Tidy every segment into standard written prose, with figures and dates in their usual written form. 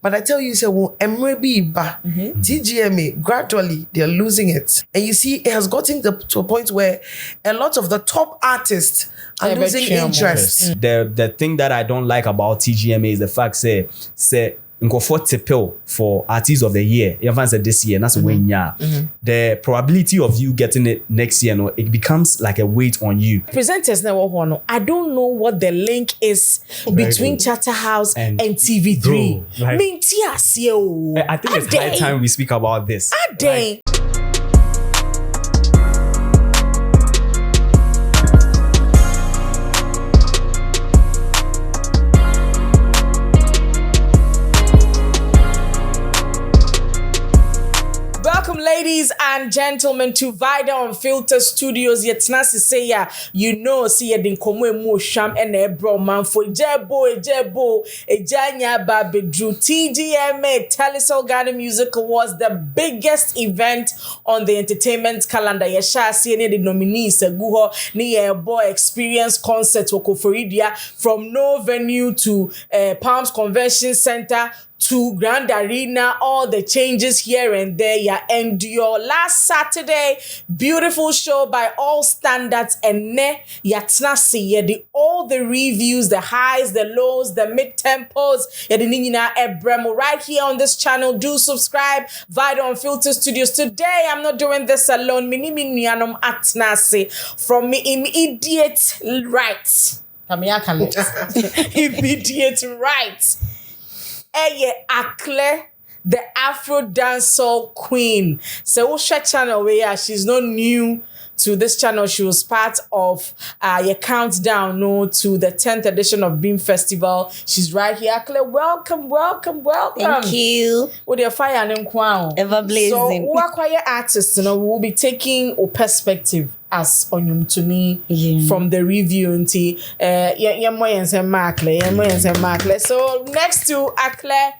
But I tell you, say, well, Tgma, gradually, they're losing it. And you see, it has gotten to a point where a lot of the top artists are losing interest. The thing that I don't like about Tgma is the fact, say, go for Tipel for Artist of the Year. Even said this year, that's when the probability of you getting it next year, no, it becomes like a weight on you. Presenters now, I don't know what the link is between Chatterhouse and TV3. I think it's high time we speak about this. Ladies and gentlemen, to Vida on Filter Studios, yet nasi say ya, you know, see ya din komo emu sham ene bro man for ejebo, ejanya babedru. Tgma Telesol Ghana Music Awards, the biggest event on the entertainment calendar. Yesha see any the nominees guho ni boy experience concert wokoforidia from no venue to Palms Convention Center to Grand Arena, all the changes here and there. Yeah, and your last Saturday, beautiful show by all standards, and ne yatnasi yeah, all the reviews, the highs, the lows, the mid tempos. Yeah, the nina ebremo right here on this channel. Do subscribe. Vida on Filter Studios. Today, I'm not doing this alone. Mini atnasi from me immediate right. Immediate right. Akle, the Afro dancehall queen. So Usha channel where she's not new to this channel. She was part of your countdown to the 10th edition of Beam Festival. She's right here. Akle, welcome. Thank you. With your fire and ever blazing. So who are quiet artists, we'll be taking a perspective as Onyumtuni from the review until so next to Akle,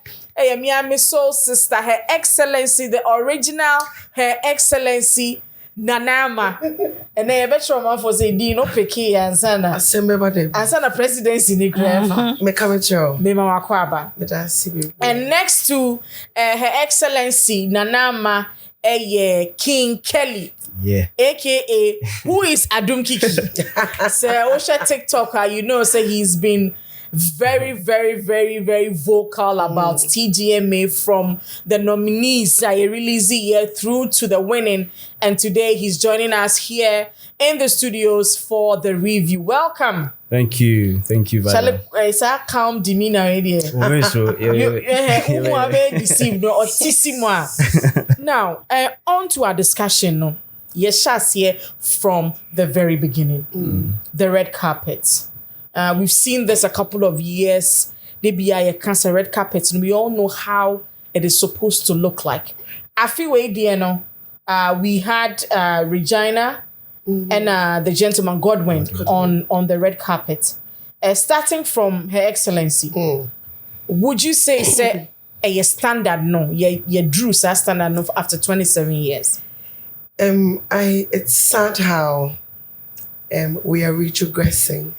Miami Soul Sister, Her Excellency, the original Her Excellency Nanama. And then I bet your mom for saying, no peki ansana presidency in the grave. And next to Her Excellency Nanama, King Kelly. Yeah. AKA who is Adum Kiki. So Osha TikToker, say he's been very vocal about Tgma from the nominees release year through to the winning. And today he's joining us here in the studios for the review. Welcome. Thank you, Vida. It's a calm demeanor already. Now, on to our discussion. Yes, here from the very beginning. The red carpet. We've seen this a couple of years. They be a cancer red carpet, and we all know how it is supposed to look like. I feel we had Regina and the gentleman Godwin on the red carpet. Starting from Her Excellency, would you say a standard no? You drew a standard no after 27 years. It's sad how we are retrogressing.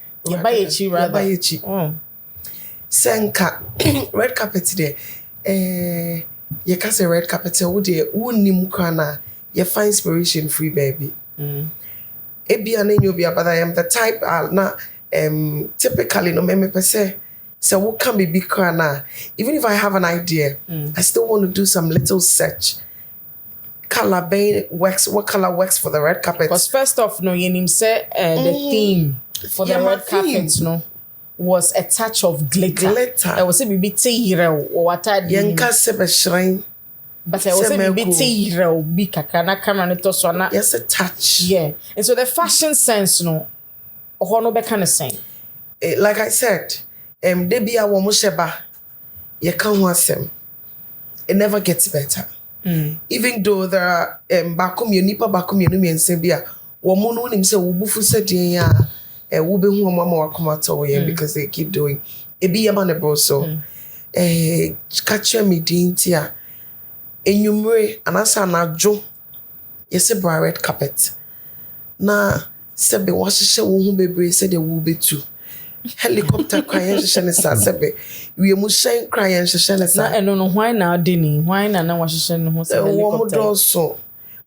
Senka red carpet today. You can say red carpet. You find inspiration free, baby. But I am the type typically no me per se. So what can be big crana? Even if I have an idea, I still want to do some little search. Color works. What color works for the red carpet? Because first off, you say the theme for the red carpet, was a touch of glitter. I was a bit hero or what I did. Shrine. But I was a bit hero, big camera, yes, a touch. Yeah. And so the fashion sense, or be kind of saying. Like I said, they be a womusheba. You can't want them. It never gets better. Even though there are bakum and Sebia, woman him say Wubufu said Wubu Mama Wakumato because they keep doing it be a man so catch me dintia enumerate and answer na jo yes a red carpet na sebe washishe wo hu bebre said they will be too helicopter crying shene sasebe. We mu shine crying shene sa. Na eno no why na dini? Why na wahye no ho say helicopter? Wo so.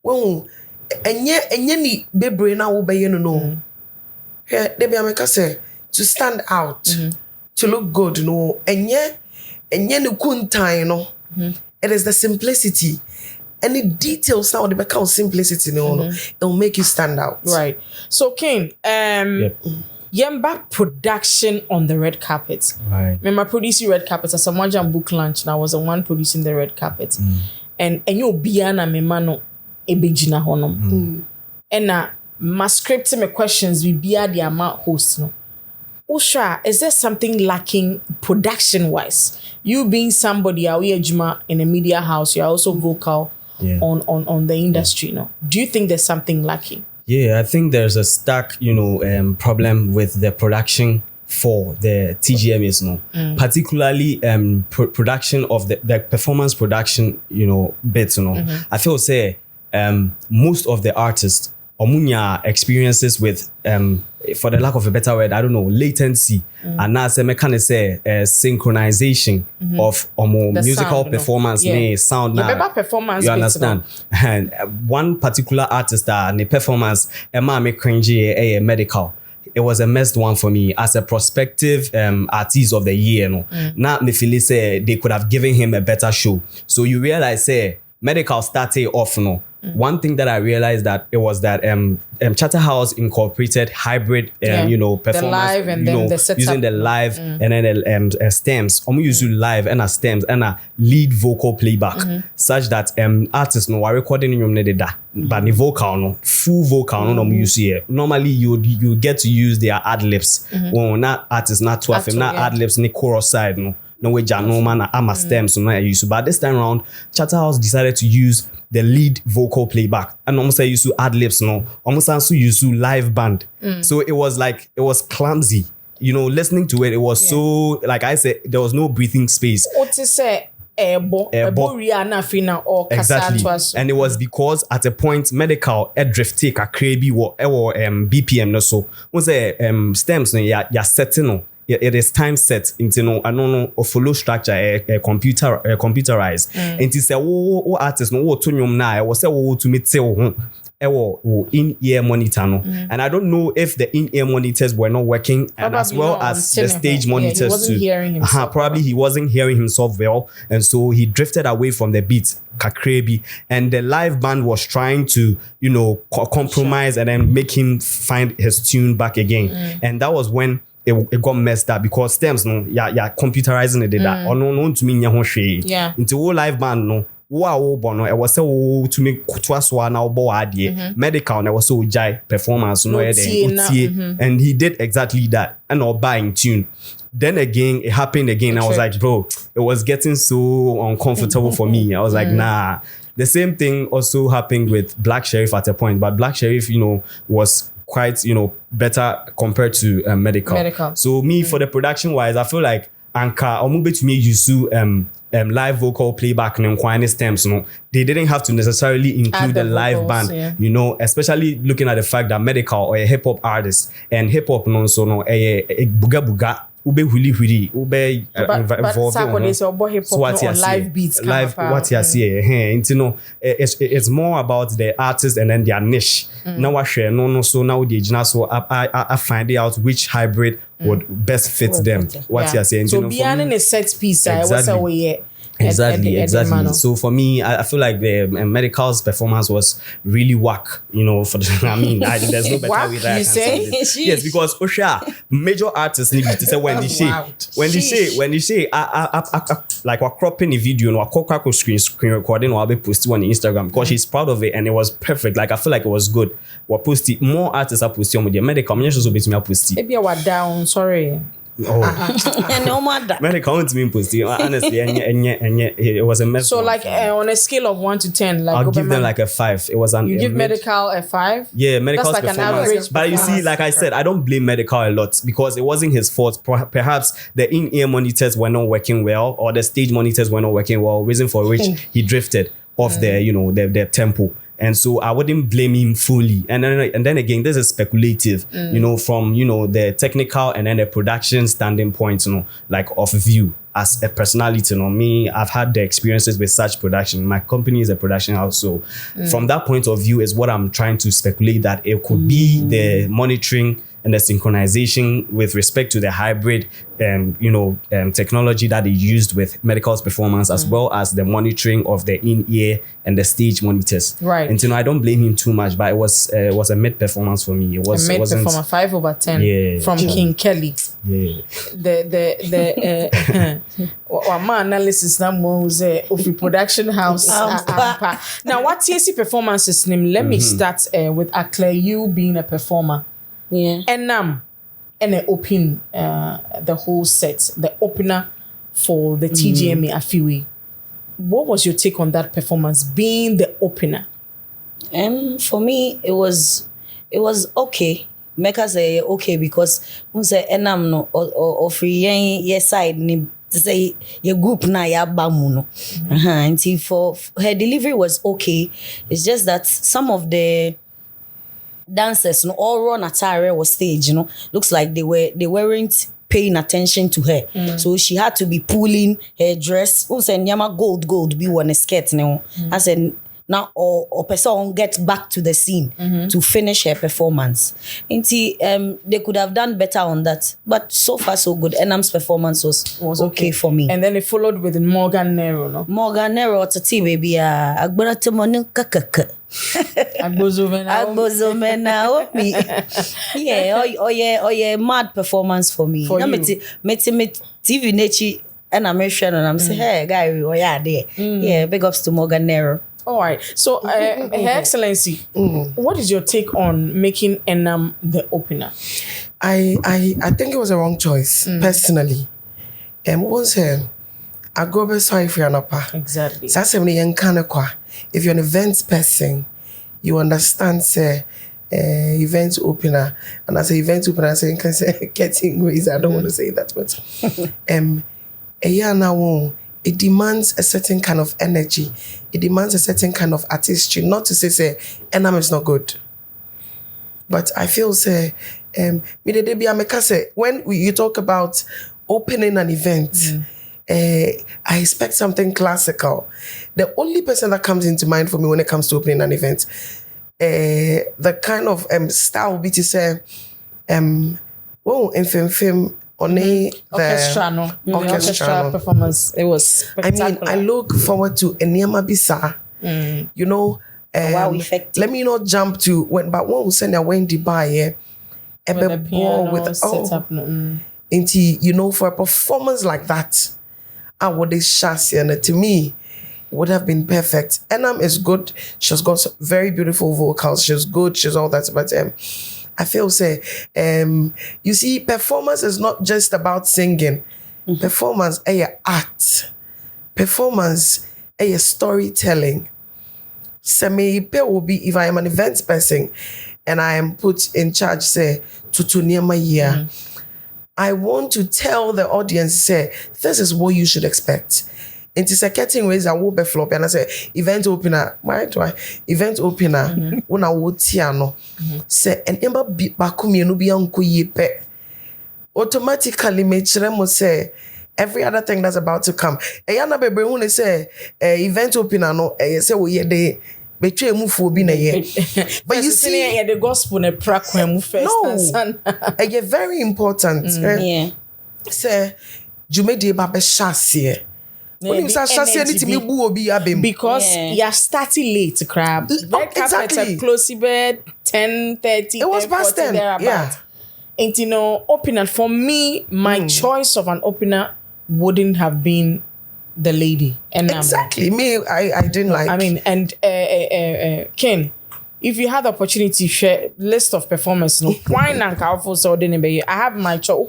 Wo enye ni bebre na wo be no. Here dey be ameka say to stand out, to look good no. Enye ni kuntan no. It is the simplicity. Any details now the back of simplicity no, it will make you stand out. Right. So King, Yemba production on the red carpet. Right. Remember producing red carpet as someone jam book launch and I was the one producing the red carpet. And you biana me mano ebejina honom. And my script me questions we be the amount host no. Usha, is there something lacking production wise? You being somebody Tgma in a media house, you're also vocal on the industry, no? Do you think there's something lacking? Yeah, I think there's a stark, problem with the production for the TGMs, no, particularly production of the performance production, bits, I feel say most of the artists omunya experiences with for the lack of a better word, I don't know, latency and now say mechanic say synchronization of musical sound, performance, sound now. Performance, you understand? And one particular artist that the performance Emma me cringy a medical. It was a messed one for me as a prospective artist of the year. Now me feel say they could have given him a better show. So you realize say medical started off one thing that I realized that it was that Charterhouse incorporated hybrid performance, the live and then the setup, using the live and then stems. Use live and stems and a lead vocal playback, such that artists are recording in your but the vocal no full vocal no use here. Normally you get to use their ad libs. Well, not artists not 12 not ad libs ni chorus side no way man ama stems no use. But this time around Charterhouse decided to use the lead vocal playback and almost I used to ad libs almost also used to live band. So it was clumsy. Listening to it was so, like I said, there was no breathing space. What to say? Exactly. And it was because at a point medical drift take a crazy BPM no so once stems ya setting it is time set into a follow structure computerized and say artist no to nyom na was say to meet in-ear monitor and I don't know if the in-ear monitors were not working and as well as the stage monitors too. Probably he wasn't hearing himself well and so he drifted away from the beat kakrebi and the live band was trying to compromise and then make him find his tune back again and that was when it got messed up because stems computerizing it that or no to me into all live band wow bono it was so to me kutwaswa na obo adie medical na was so jai performance and he did exactly that and all buying tune. Then again it happened again. I was like, bro, it was getting so uncomfortable for me. I was like, nah. The same thing also happened with Black Sheriff at a point, but Black Sheriff was quite better compared to medical. So me for the production wise I feel like anka omube to me use live vocal playback and inquiry stems they didn't have to necessarily include the live vocals, band especially looking at the fact that medical or a hip hop artist and hip hop a buga ube huli ube so live beats live what you see it's more about the artist and then their niche now I share so now the so I find out which hybrid would best fit them what you saying so behind a set piece Exactly. So for me, I feel like the medical's performance was really whack. For the, there's no better way that I can say this. Yes, because major artists need to say when they say like we're cropping the video, we're screen recording, or I'll be posting on Instagram because she's proud of it and it was perfect. Like I feel like it was good. We're posting more artists are posting with the medical. Maybe I was down. Sorry. No matter. Medical won't mean positive. Honestly, and it was a mess. So, like on a scale of 1 to 10, like I'll give them like a 5. It was you give medical a 5. Yeah, medical's that's like performance. An average. But you see, like I said, I don't blame medical a lot because it wasn't his fault. Perhaps the in-ear monitors were not working well, or the stage monitors were not working well. Reason for which he drifted off the tempo. And so I wouldn't blame him fully. And then again, this is speculative, from, the technical and then the production standing point, like of view as a personality. Me, I've had the experiences with such production. My company is a production house. So from that point of view is what I'm trying to speculate, that it could be the monitoring and the synchronization with respect to the hybrid, technology that they used with Medical's performance, as well as the monitoring of the in-ear and the stage monitors. Right. And I don't blame him too much, but it was a mid performance for me. It was a mid performance, 5/10 from King Kelly. Yeah. The my analysis now was of the production house. Now, what TSC performances name? Let me start with Akle, you being a performer. Yeah. And I open the whole set, the opener for the Tgma Afiwe. What was your take on that performance, being the opener? For me, it was okay. Meka say okay because we say enam no or free yen side ni say your group na ya bamu no. And for her delivery was okay. It's just that some of the dancers all run attire was stage, looks like they weren't paying attention to her. So she had to be pulling her dress. Who said nyama gold be one skirt now. I said now or person get back to the scene to finish her performance. And they could have done better on that. But so far so good. Enam's performance was okay for me. And then it followed with Morgan Nero, no? Morgan Nero tati baby agbara temoni kakaka. Agbozomena me. Yeah, mad performance for me. For na you. me TV nechi and I'm sure and I'm say hey guy we there. Yeah, big ups to Morgan Nero. All right. So, Her Excellency, what is your take on making Enam the opener? I think it was a wrong choice, personally. Once I go beside Fianapa. Exactly. If you're an events person, you understand, say, event opener. And as an event opener, I say, can say, getting ways. I don't want to say that, but it demands a certain kind of energy. It demands a certain kind of artistry. Not to say Enam is not good. But I feel, say, when you talk about opening an event, I expect something classical. The only person that comes into mind for me when it comes to opening an event, the kind of style would be to say, in film, orchestra performance. It was spectacular. I look forward to Enyama Bisa. Wow, effective. Let me not jump to when we send a Wendy by for a performance like that, I would chassis and to me would have been perfect. Enam is good. She's got some very beautiful vocals. She's good. She's all that. But I feel you see, performance is not just about singing. Performance art. Performance storytelling. Will be if I am an events person and I am put in charge, say, Tutuniama year. I want to tell the audience, say, this is what you should expect. It is a cutting ways I will be flop and I say event opener, event opener, when I would tiano say and emba bakumi no be unko yepe. Automatically make sure say every other thing that's about to come. Eyana bebe when they say event opener no say we ye de betray move for be na ye. But you see the gospel ne prakwem first. No, very important. Yeah. Say Jumedi babe shasiye. Because you're starting late, crab. Red carpet at closey bed 10:30. It was past 10. Yeah. And opener for me, my choice of an opener wouldn't have been the lady. And exactly. Me, I didn't like. I mean, and Ken, if you had the opportunity to share list of performers, why not I have my choice.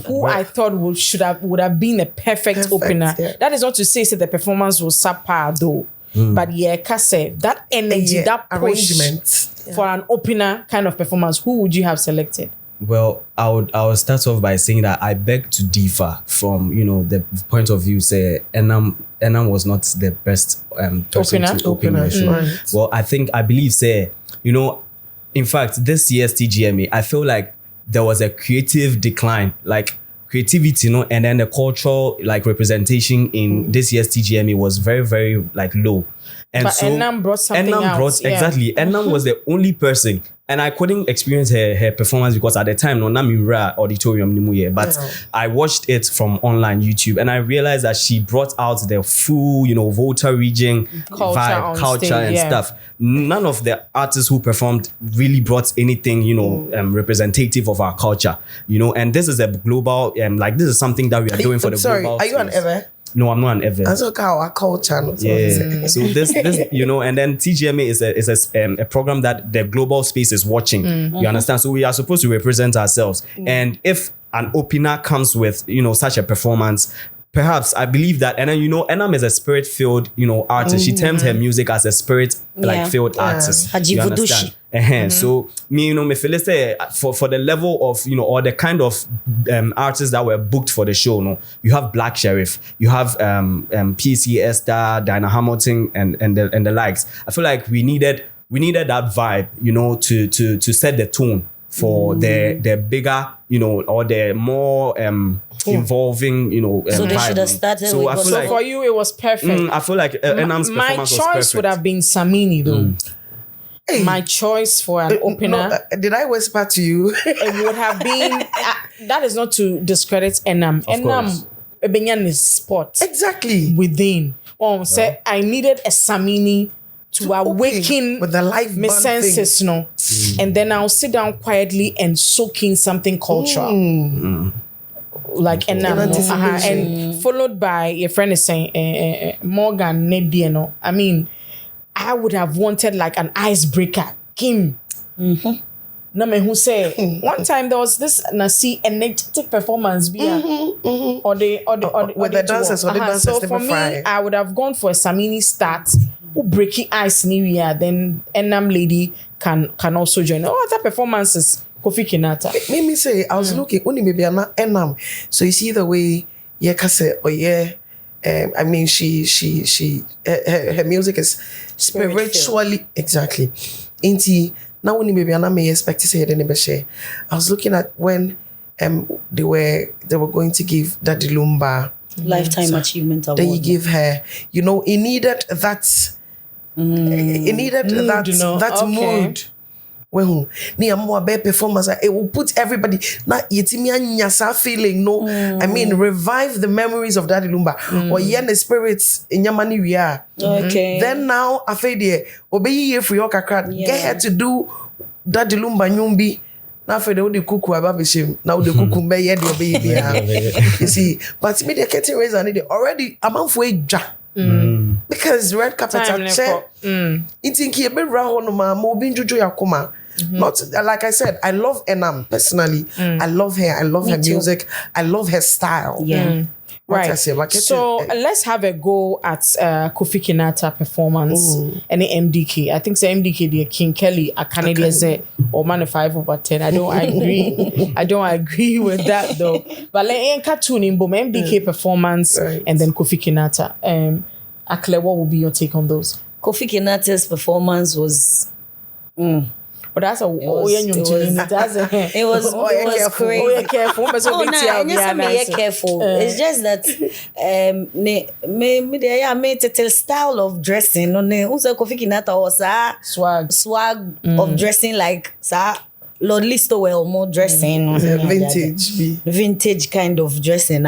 Who I thought would have been a perfect opener. Yeah. That is not to say the performance was subpar though. But that energy, that arrangement for an opener kind of performance, who would you have selected? Well, I would start off by saying that I beg to differ from the point of view. Say Enam was not the best person Opener? to open the show. Right. Well, I believe say in fact this year's TGMA, I feel like there was a creative decline, like creativity, and then the cultural like representation in this year's TGMA was very, very like low. And But so Enam brought something out. Yeah. exactly. Enam was the only person, and I couldn't experience her performance because at the time no Namira auditorium nimuye, but I watched it from online YouTube, and I realized that she brought out the full Volta region culture and stuff. None of the artists who performed really brought anything representative of our culture, and this is a global like this is something that we are doing for the global are you an space. ever? No, I'm not an ever. That's okay, our culture. Yeah. So this and then TGMA is a program that the global space is watching. You understand? So we are supposed to represent ourselves. And if an opener comes with such a performance, perhaps I believe that, and then Enam is a spirit-filled artist. She terms her music as a spirit filled artist. You understand? So me feel say for the level of or the kind of artists that were booked for the show, you have Black Sheriff, you have PC Esther, Dinah Hamilton, and the likes. I feel like we needed that vibe, to set the tone for the bigger, or the more involving, So they should have started So with I feel So like for you, it was perfect. I feel like Enam's My performance was choice perfect. would have been Samini though. Hey. My choice for an opener. No, did I whisper to you? It would have been that is not to discredit Enam. course. Enam Ebenyan is spot Exactly. within. Say I needed a Samini to awaken with the live my band senses, no. And then I'll sit down quietly and soak in something cultural. Like Enam, and followed by your friend is saying Morgan Nedieno. I mean, I would have wanted like an icebreaker. Kim. No me who say one time there was this Nasi energetic performance or with the dancers or the dancers. So for me, I would have gone for a Samini start who breaking ice new year. Then Enam lady can also join. Oh, that performance is Kofi Kinata. Made me say I was looking only maybe Enam. So you see the way I mean she her music is spiritually exactly. Inti now only maybe I may expect to say it. I was looking at when they were going to give Daddy Lumba Lifetime Achievement Award. then you give her, it needed that it needed that mood. When ni amwa be performance, it will put everybody na yetimi anya feeling I mean revive the memories of Daddy Lumba or yen the spirits in yamani we are. Okay. Then now afede obeyi ye free kakra get her to do Daddy Lumba nyumbi na afede the kuku ababishim now the kuku be ye the obeyi bia. You see, but me the curtain raiser need already amount for because red carpet check intinki ebe ra hono ma obi njuju yakoma. Not like I said, I love Enam personally. I love her. I love her music. I love her style. Yeah. Right. So let's have a go at Kofi Kinata performance and the MDK. I think the MDK, the King Kelly, a Canadian say, or man 5/10. I don't agree. I don't agree with that though. But like cartooning, but MDK performance and then Kofi Kinata. Akle, what would be your take on those? Kofi Kinata's performance was. But that's a it was crazy. Careful. Careful. It's just that me tell style of dressing. Kofi Kinata was swag of dressing like Lord Listowell more dressing. Vintage kind of dressing.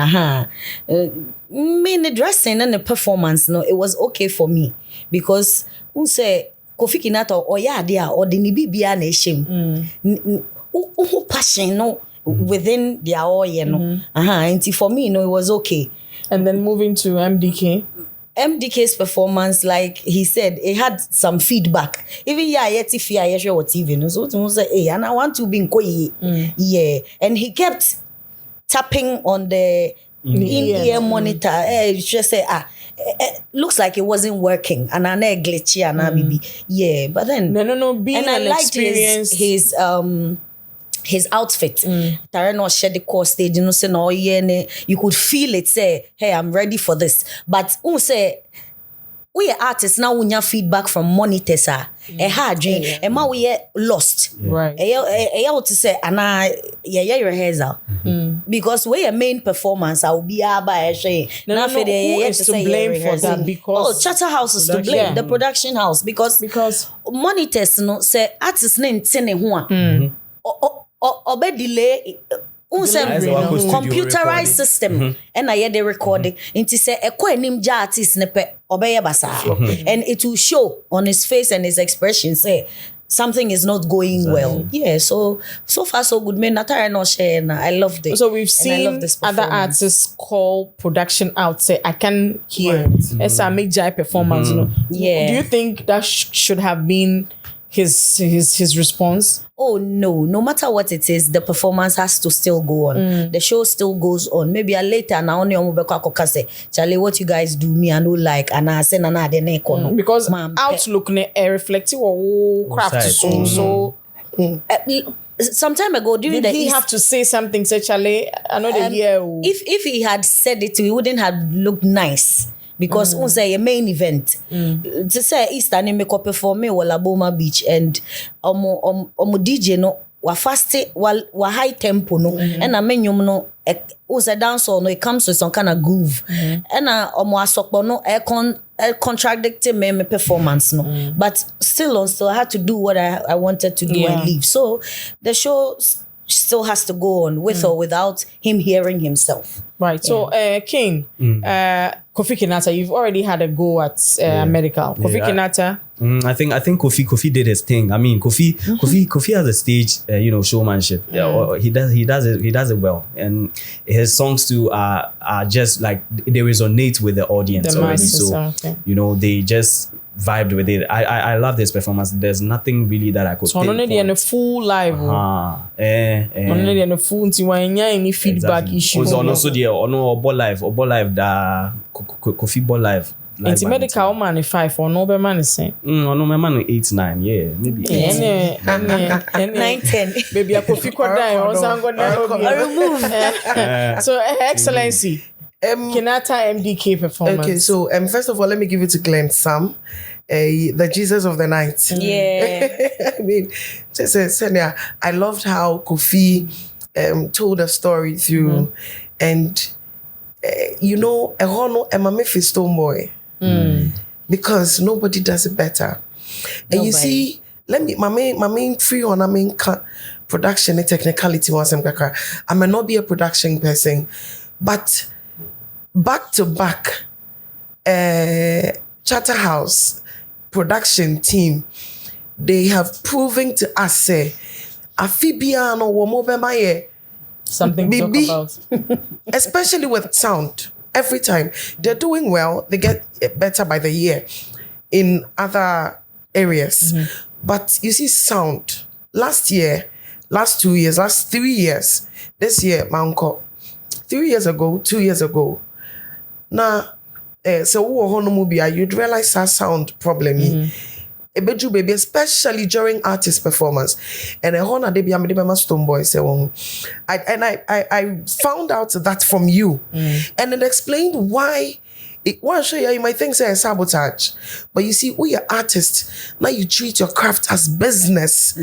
Me the dressing and the performance, it was okay for me because Kofi Kinata or the Nibibia nation. Passion within their oil, and for me, it was okay. And then moving to MDK. MDK's performance, like he said, it had some feedback. Even if what TV, so to say, hey, and I want to be in yeah. And he kept tapping on the in-ear monitor. Just say looks like it wasn't working, and I glitchy and I but then no. Being and I liked experience his his outfit. Tare no share the core stage, you know, say no you could feel it, say, hey, I'm ready for this. But say we are artists now, we have feedback from monitors hard dream and ma we lost right to say and yeah rehearsal because we are main performance I will be by who is to blame for that? Because Charterhouse is to blame, the production house, because monitors no say artists na ntene ho obe delay computerized system and I hear the recording into say enim artist nepe obey basa and it will show on his face and his expression say something is not going well. Yeah, so far so good. Me Natara no share na. I loved it. So we've seen other artists call production out, say I can hear it. It's a major performance. No? Yeah. Do you think that should have been his response? Oh no matter what it is, the performance has to still go on. The show still goes on. Maybe a later now only say Charlie, what you guys do me I know like and I say na de ne kono because outlook ne reflective or craft so some time ago during did he have to say something, say Charlie I know the year if he had said it he wouldn't have looked nice. Because on say a main event to say Easter ni make up perform me wala Boma Beach and omo DJ no wa fast wa high tempo no and na menyum no o say dance no it comes with some kind of groove and na omo asokpo no contradicting me performance no but still I had to do what I wanted to do and leave, so the show still has to go on with or without him hearing himself. Right. So, King, Kofi Kinata, you've already had a go at medical. Kofi Kinata. I think Kofi did his thing. I mean, Kofi has a stage, showmanship. Yeah, he does it well, and his songs too are just like they resonate with the audience already. So they just vibed with it. I love this performance. There's nothing really that I could. So only in a full live. Only in a full. Any feedback issue. Also the Obo live da Kofi Ball live. It's medical man 5 or no be man is saying. No man 8 9 maybe 9 10 maybe a Kofi could die or something remove. So excellency. Kinata MDK performance. Okay, so first of all, let me give it to Glenn Sam, the Jesus of the night. Yeah. I mean, Senia, I loved how Kofi told a story through, and a hono a Mephisto boy, because nobody does it better. And you see, my main free on production and technicality once I may not be a production person, but back to back, Charterhouse production team, they have proven to us say, Afibiano or Mobema something to talk about, especially with sound. Every time they're doing well, they get better by the year in other areas. But you see, sound last year, last 2 years, last 3 years, this year, my uncle, 3 years ago, 2 years ago. Now, you'd realize that sound problem. Ebeju baby, especially during artist performance. And I found out that from you. And it explained why. You might think say sabotage, but you see, we are artists. Now you treat your craft as business.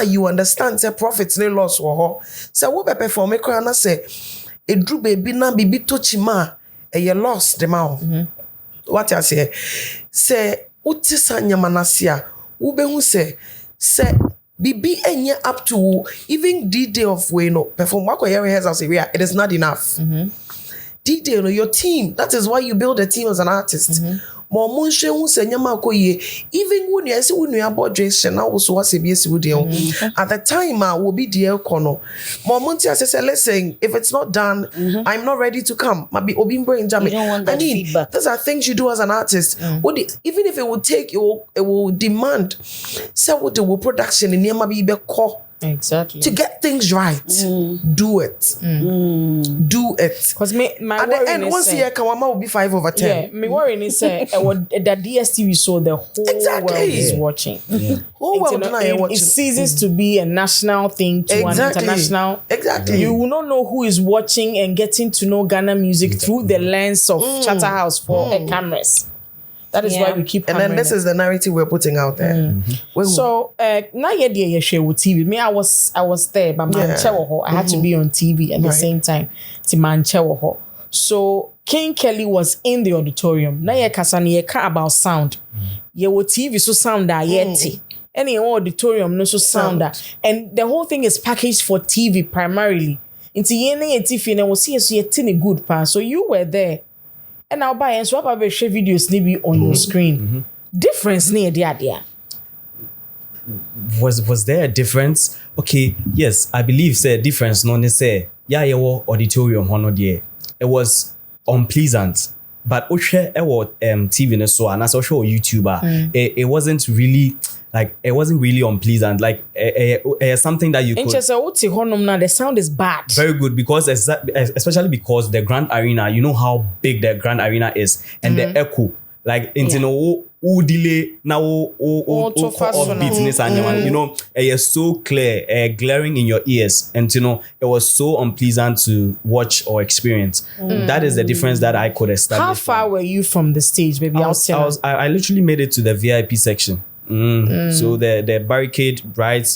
You understand the profits no loss. So what perform me cry say it drew baby na bibi Tgma you lost the mouth. What I say utisa nyamanasia ubehu say bibi enye up to even D-Day of we no perform wako rehearsal say it is not enough. D-Day your team, that is why you build a team as an artist. Even when you see when you about dress now also was a BS at the time I will be dear kono. Momonti say listen, if it's not done, I'm not ready to come. Maybe obin brain jam. I mean, feedback. Those are things you do as an artist. Even if it will take you, it will demand. So what the production in maybe be call Exactly. To get things right, do it. Do it. Because my At worry the end, is once a year, Kawama will be 5 over 10. yeah, my worry is that DSTV so the whole Exactly. world is watching. Whole world now you're It watching. ceases to be a national thing to an international. Exactly. You will not know who is watching and getting to know Ghana music through the lens of Chatterhouse for cameras. That is why we keep. And then this is the narrative we're putting out there. So now you share with TV. Me, I was there, but I had to be on TV at the same time. So King Kelly was in the auditorium. Now you can about sound. You will TV so sound that yeti. Any auditorium no so sound that. And the whole thing is packaged for TV primarily. Into yene TV and was see so yetini good part. So you were there. And I'll buy and swap up a share videos maybe on your screen. Difference near the idea. Was there a difference? Okay, yes, I believe say a difference. No, they say yeah, auditorium hono there. It was unpleasant, but TV so and as a show YouTuber, it wasn't really like it wasn't really unpleasant. Like something that you could. The sound is bad. Very good because especially because the Grand Arena, you know how big the Grand Arena is, and the echo. Like into delay now beatness and you know it's so clear, glaring in your ears, and you know it was so unpleasant to watch or experience. That is the difference that I could establish. How far were you from the stage, baby? I literally made it to the VIP section. So the barricade right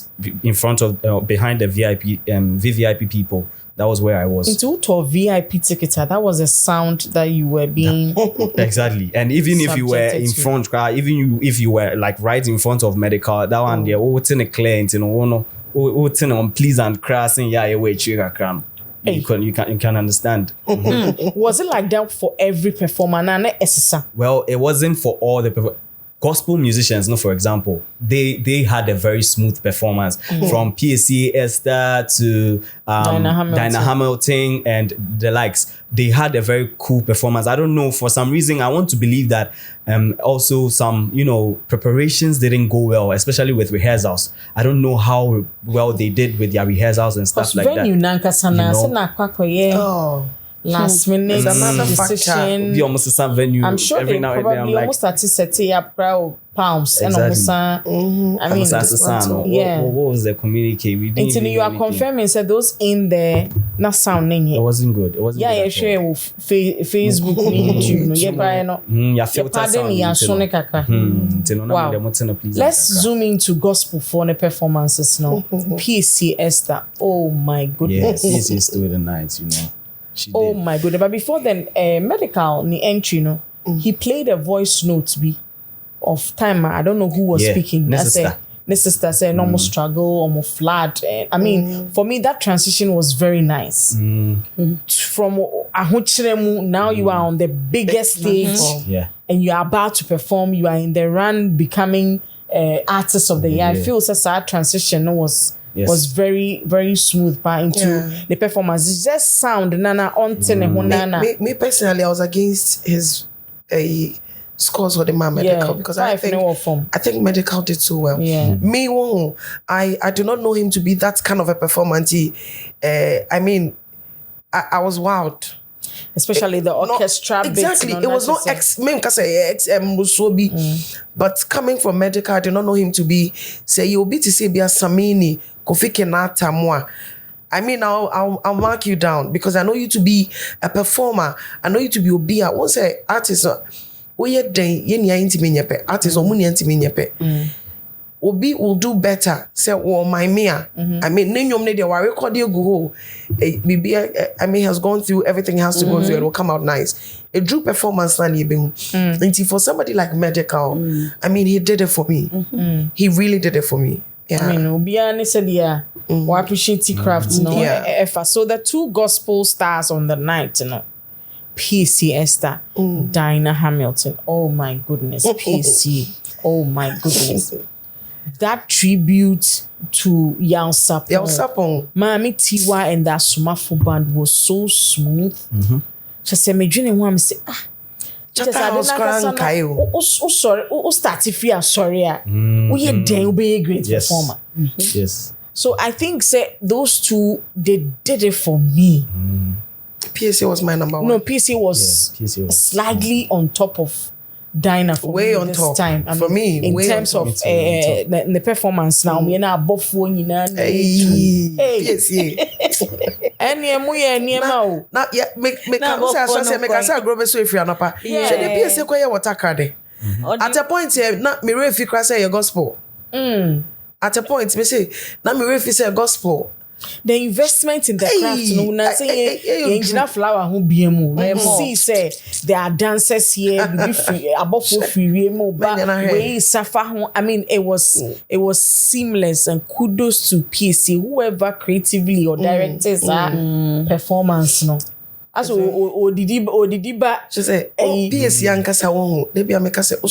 in front of behind the VVIP people. That was where I was. Into a VIP ticket, that was a sound that you were being exactly. And even if you were in front, if you were like right in front of medical, that one there, what's in a clear, you know, what's in unpleasant crossing, you can understand. Was it like that for every performer? Well, it wasn't for all the gospel musicians, no, for example, they had a very smooth performance from PSC Esther to Dinah Hamilton and the likes. They had a very cool performance. I don't know, for some reason, I want to believe that also some, you know, preparations didn't go well, especially with rehearsals. I don't know how well they did with their rehearsals and stuff like that. Last minute decision. I'm sure they probably almost started setting up palms and almost. I mean, what was the communique? We didn't. Until you are confirming, said those in there not sounding it. It wasn't good. It wasn't. Yeah, good share Facebook, YouTube. Yeah, Wow. Let's zoom into gospel for the performances now. PSC Esther. Oh my goodness. Yes, PSC stole the night. You know. Oh my goodness. But before then, medical ni entry, you know, he played a voice note of Tgma. I don't know who was speaking. Sister said normal struggle, almost flood. I mean, for me, that transition was very nice. From Ahuchiremu, now you are on the biggest stage, and you are about to perform. You are in the run, becoming artist of the year. I feel that transition was very, very smooth into the performance. It's just sound nana on me personally, I was against his scores for the medical because I think medical did so well. Me, I do not know him to be that kind of a performance. I mean, I was wowed. Especially the orchestra bits. Exactly. It was not XM Musobi. But coming from medical, I do not know him to be say you'll be to say be a Samini, Kofi Kenata Mwa. I mean, I'll mark you down because I know you to be a performer. I know you to be a I won't say artist. Artist Obi will do better. Say, oh my mia. I mean, I mean, has gone through everything he has to go through and will come out nice. A true performance, and for somebody like medical, I mean, he did it for me. He really did it for me. Yeah. I mean, Obiani said, we appreciate craft. So the two gospel stars on the night, you know, PSC Esther, Dinah Hamilton. Oh my goodness, PSC. Oh my goodness. That tribute to Yao Sapon, Mami Tiwa and that Sumafu band was so smooth. She said, "Me dreaming one say sorry, started free. Sorry, we had damn be a great performer." Yes. So I think say those two they did it for me. PSA was my number one. No, PSA was, PSA was slightly on top of Dinah for way me on this top. time. For me, in way terms on of top. the performance now, we na above phone Hey, PSA. Any mo. Now, yeah, make Nah, say I but say no make I say grow so if you are not. Yeah. Should the PSA kwa water card. At a point here, na me refi cry say your gospel. At a point, me say na me refi say gospel. The investment in the craft, no, na say engineer flower who be mu. You see, say there are dancers here, be free, above for free, but we suffer. I mean, it was seamless, and kudos to PSC, whoever creatively or directors are performance, no. As Odidiba, She say, oh, PSC ankasa won. They be make say, oh,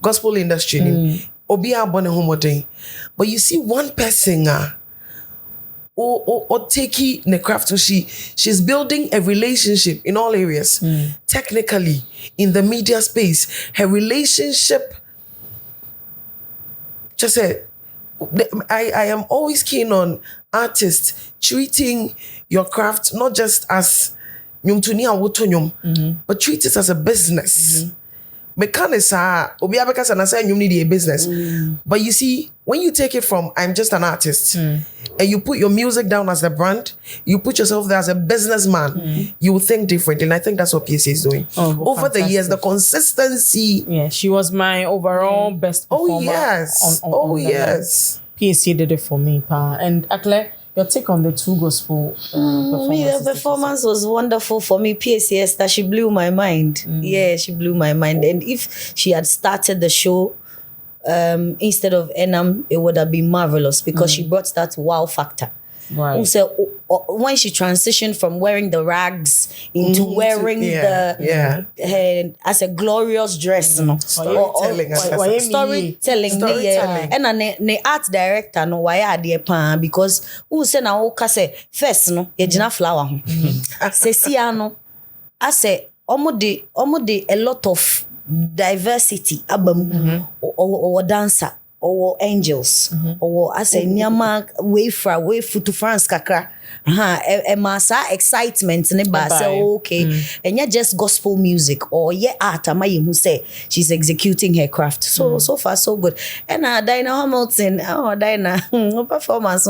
gospel industry ni. Obi abone homoden. But you see one person or take the craft, so she's building a relationship in all areas. Technically, in the media space, her relationship, just say, I am always keen on artists treating your craft not just as but treat it as a business. Mekanisa obi abeka na say you need a business. But you see, when you take it from I'm just an artist and you put your music down as a brand, you put yourself there as a businessman, you will think differently. And I think that's what PSA is doing. Over the years, the consistency. Yeah, she was my overall best performer. Oh yes. Yes. PSA did it for me, pa. And Akle, your take on the two gospel performances? The performance was wonderful for me. PSS that she blew my mind. Yeah, she blew my mind. And if she had started the show instead of Enam, it would have been marvelous because she brought that wow factor. Right. So when she transitioned from wearing the rags into wearing the as a glorious dress, Storytelling. storytelling. And the art director no why are there pan because who say na who say first no ye jina flower ho. Sesiano I say omo de a lot of diversity abam or dancer or angels or as a nyama way to France kakra massa excitement ne ba say okay and yeah just gospel music or yeah art am who say she's executing her craft so far so good and Dinah Hamilton Dinah performance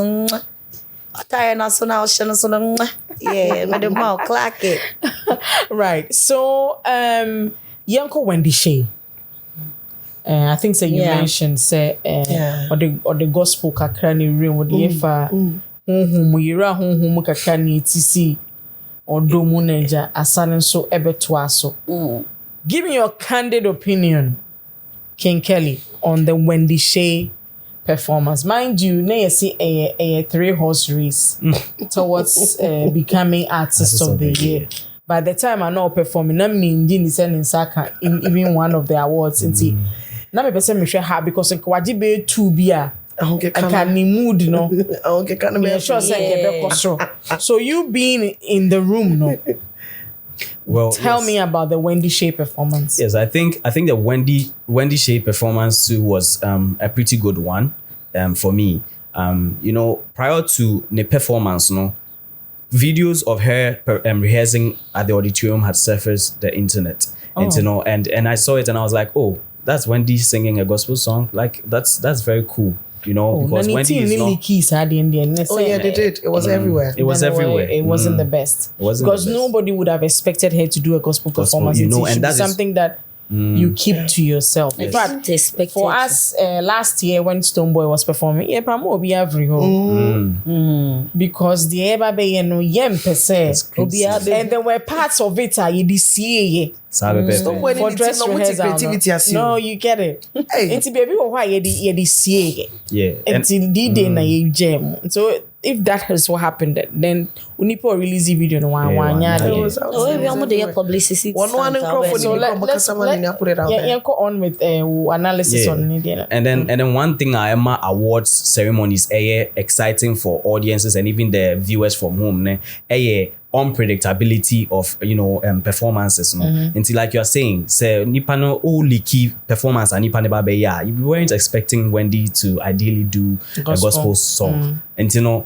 yeah madam clack it right. So Yanko Wendy Shea. I think you mentioned say or the gospel kakra ni room or the efa yira kakra ni tc or domu neja asane so ebeto aso. Give me your candid opinion, King Kelly, on the Wendy Shea performance. Mind you, na you see a 3-horse race towards becoming artist of the year. By the time I know performing, I mean in even one of the awards na me pese me hwe ha because kwaji be 2 bia I can mood no okay can be sure say so you being in the room no. Well, tell me about the Wendy Shea performance. Yes, I think the Wendy Shea performance too was a pretty good one for me. You know, prior to the performance, videos of her rehearsing at the auditorium had surfaced the internet. And I saw it and I was like, oh, that's Wendy singing a gospel song. Like that's very cool. Because Wendy is not... they did. It was everywhere. It was everywhere. It wasn't the best. It wasn't because the best. Nobody would have expected her to do a gospel performance. And that's something that you keep to yourself. In fact, for us last year when Stoneboy was performing, because the and there were parts of it for dress rehearsal. No, you get it. It's baby why until D-Day na ye jam. So if that is what happened, then Unipo release the video no one publicity. Go on with analysis on it. And then one thing Emma awards ceremonies exciting for audiences and even the viewers from home. unpredictability of performances until like you're saying say nipa no only key performance and nipa neba be ya, you weren't expecting Wendy to ideally do a gospel song until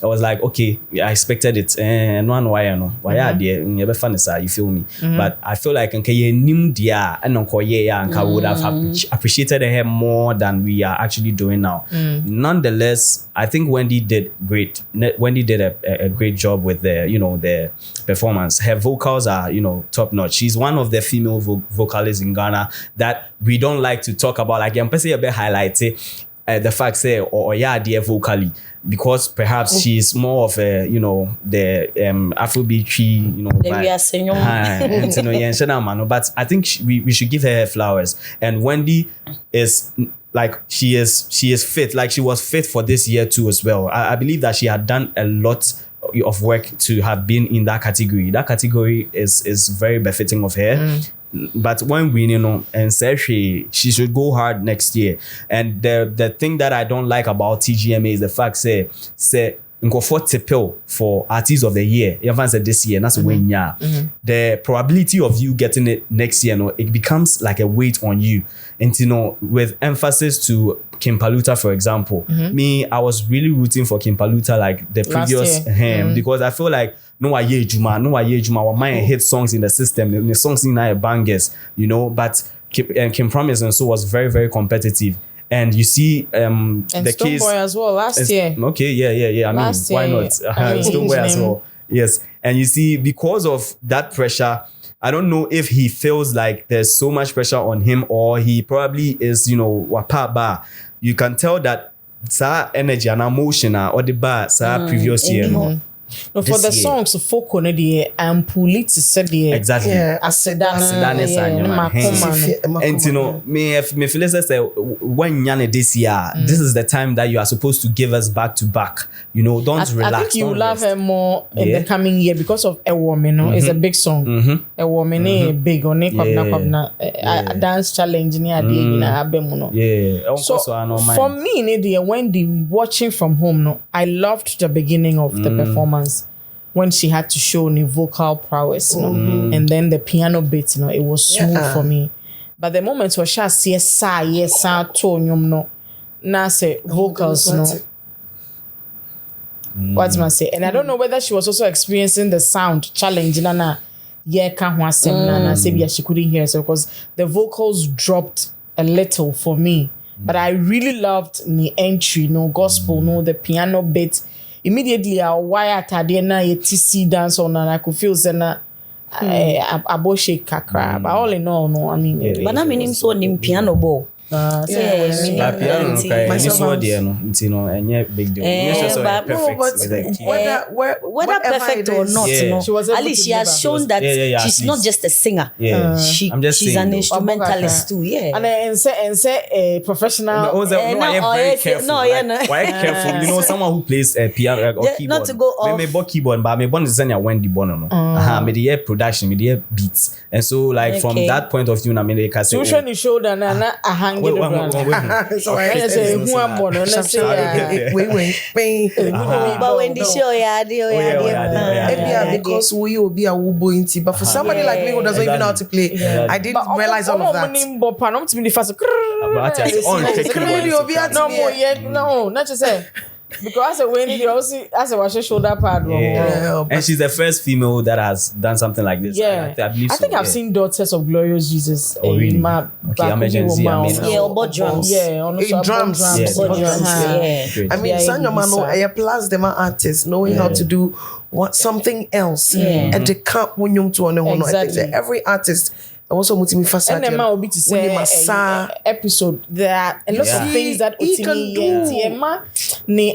I was like, okay, I expected it and one why there never fun you feel me, but I feel like okay nim dia and would have appreciated her more than we are actually doing now. Nonetheless, I think Wendy did great. Wendy did a great job with the performance. Her vocals are top notch. She's one of the female vocalists in Ghana that we don't like to talk about. Like I'm personally a bit highlighted the fact say or dear vocally, because perhaps she's more of a the Afrobeat but I think we should give her flowers. And Wendy is like she is fit, like she was fit for this year too as well. I believe that she had done a lot of work to have been in that category. That category is very befitting of her. But when we and say she should go hard next year. And the thing that I don't like about Tgma is the fact say go for tipple for artist of the year. Even said this year, that's when the probability of you getting it next year, it becomes like a weight on you. And with emphasis to Kim Paluta, for example, I was really rooting for Kim Paluta like the previous because I feel like no aye Tgma, what my hit songs in the system, the songs in our bangers, but Kim Promise and so was very, very competitive. And you see and the Stone case Boy as well last year. Okay, yeah. I mean, why not? Stone Boy as well. Yes. And you see, because of that pressure, I don't know if he feels like there's so much pressure on him, or he probably is, wapaba. You can tell that energy and emotion or the bar previous year. No, for the songs of folk on the and police said the exactly. And me feel say when Yane this year, this is the time that you are supposed to give us back to back. Don't relax. I think you love her more in the coming year because of A Woman. It's a big song. A Woman big on it. A dance challenge near the So for me, Wendy watching from home, I loved the beginning of the performance. When she had to show new vocal prowess, and then the piano bit, it was smooth for me. But the moment where she said yes, tone, now say vocals, What's my say? And I don't know whether she was also experiencing the sound challenge, she couldn't hear so because the vocals dropped a little for me. But I really loved the entry, gospel, the piano bit. Immediately I wired na TC dance on and I could feel a aboshe kakra. But all in all, no, I mean, but I mean him so nim piano ball. Piano big deal. Whether perfect or not, at least she has shown that she's not just a singer. She's an instrumentalist too. Yeah, and say professional. Why careful? Someone who plays piano or keyboard. Not to go off. Me keyboard, but me born is Wendy Bono. Me the production, me the beats, and so like from that point of view, I mean, they can say. Usually showed and a hang. But when the show because we will be a wubo inti, but for somebody like me who doesn't even know how to play, I didn't realize all of that. No, not just say. Because as a watch shoulder pad. And she's the first female that has done something like this. Yeah, I think I've seen Daughters of Glorious Jesus. Oh, really? Emergency. About drums. Yeah, on drums. I mean, Sanyamano, plus them artists knowing how to do something else. At the camp when you to I think every artist. Also, and then will be to say episode there are a lot of things that he can do. Tgma,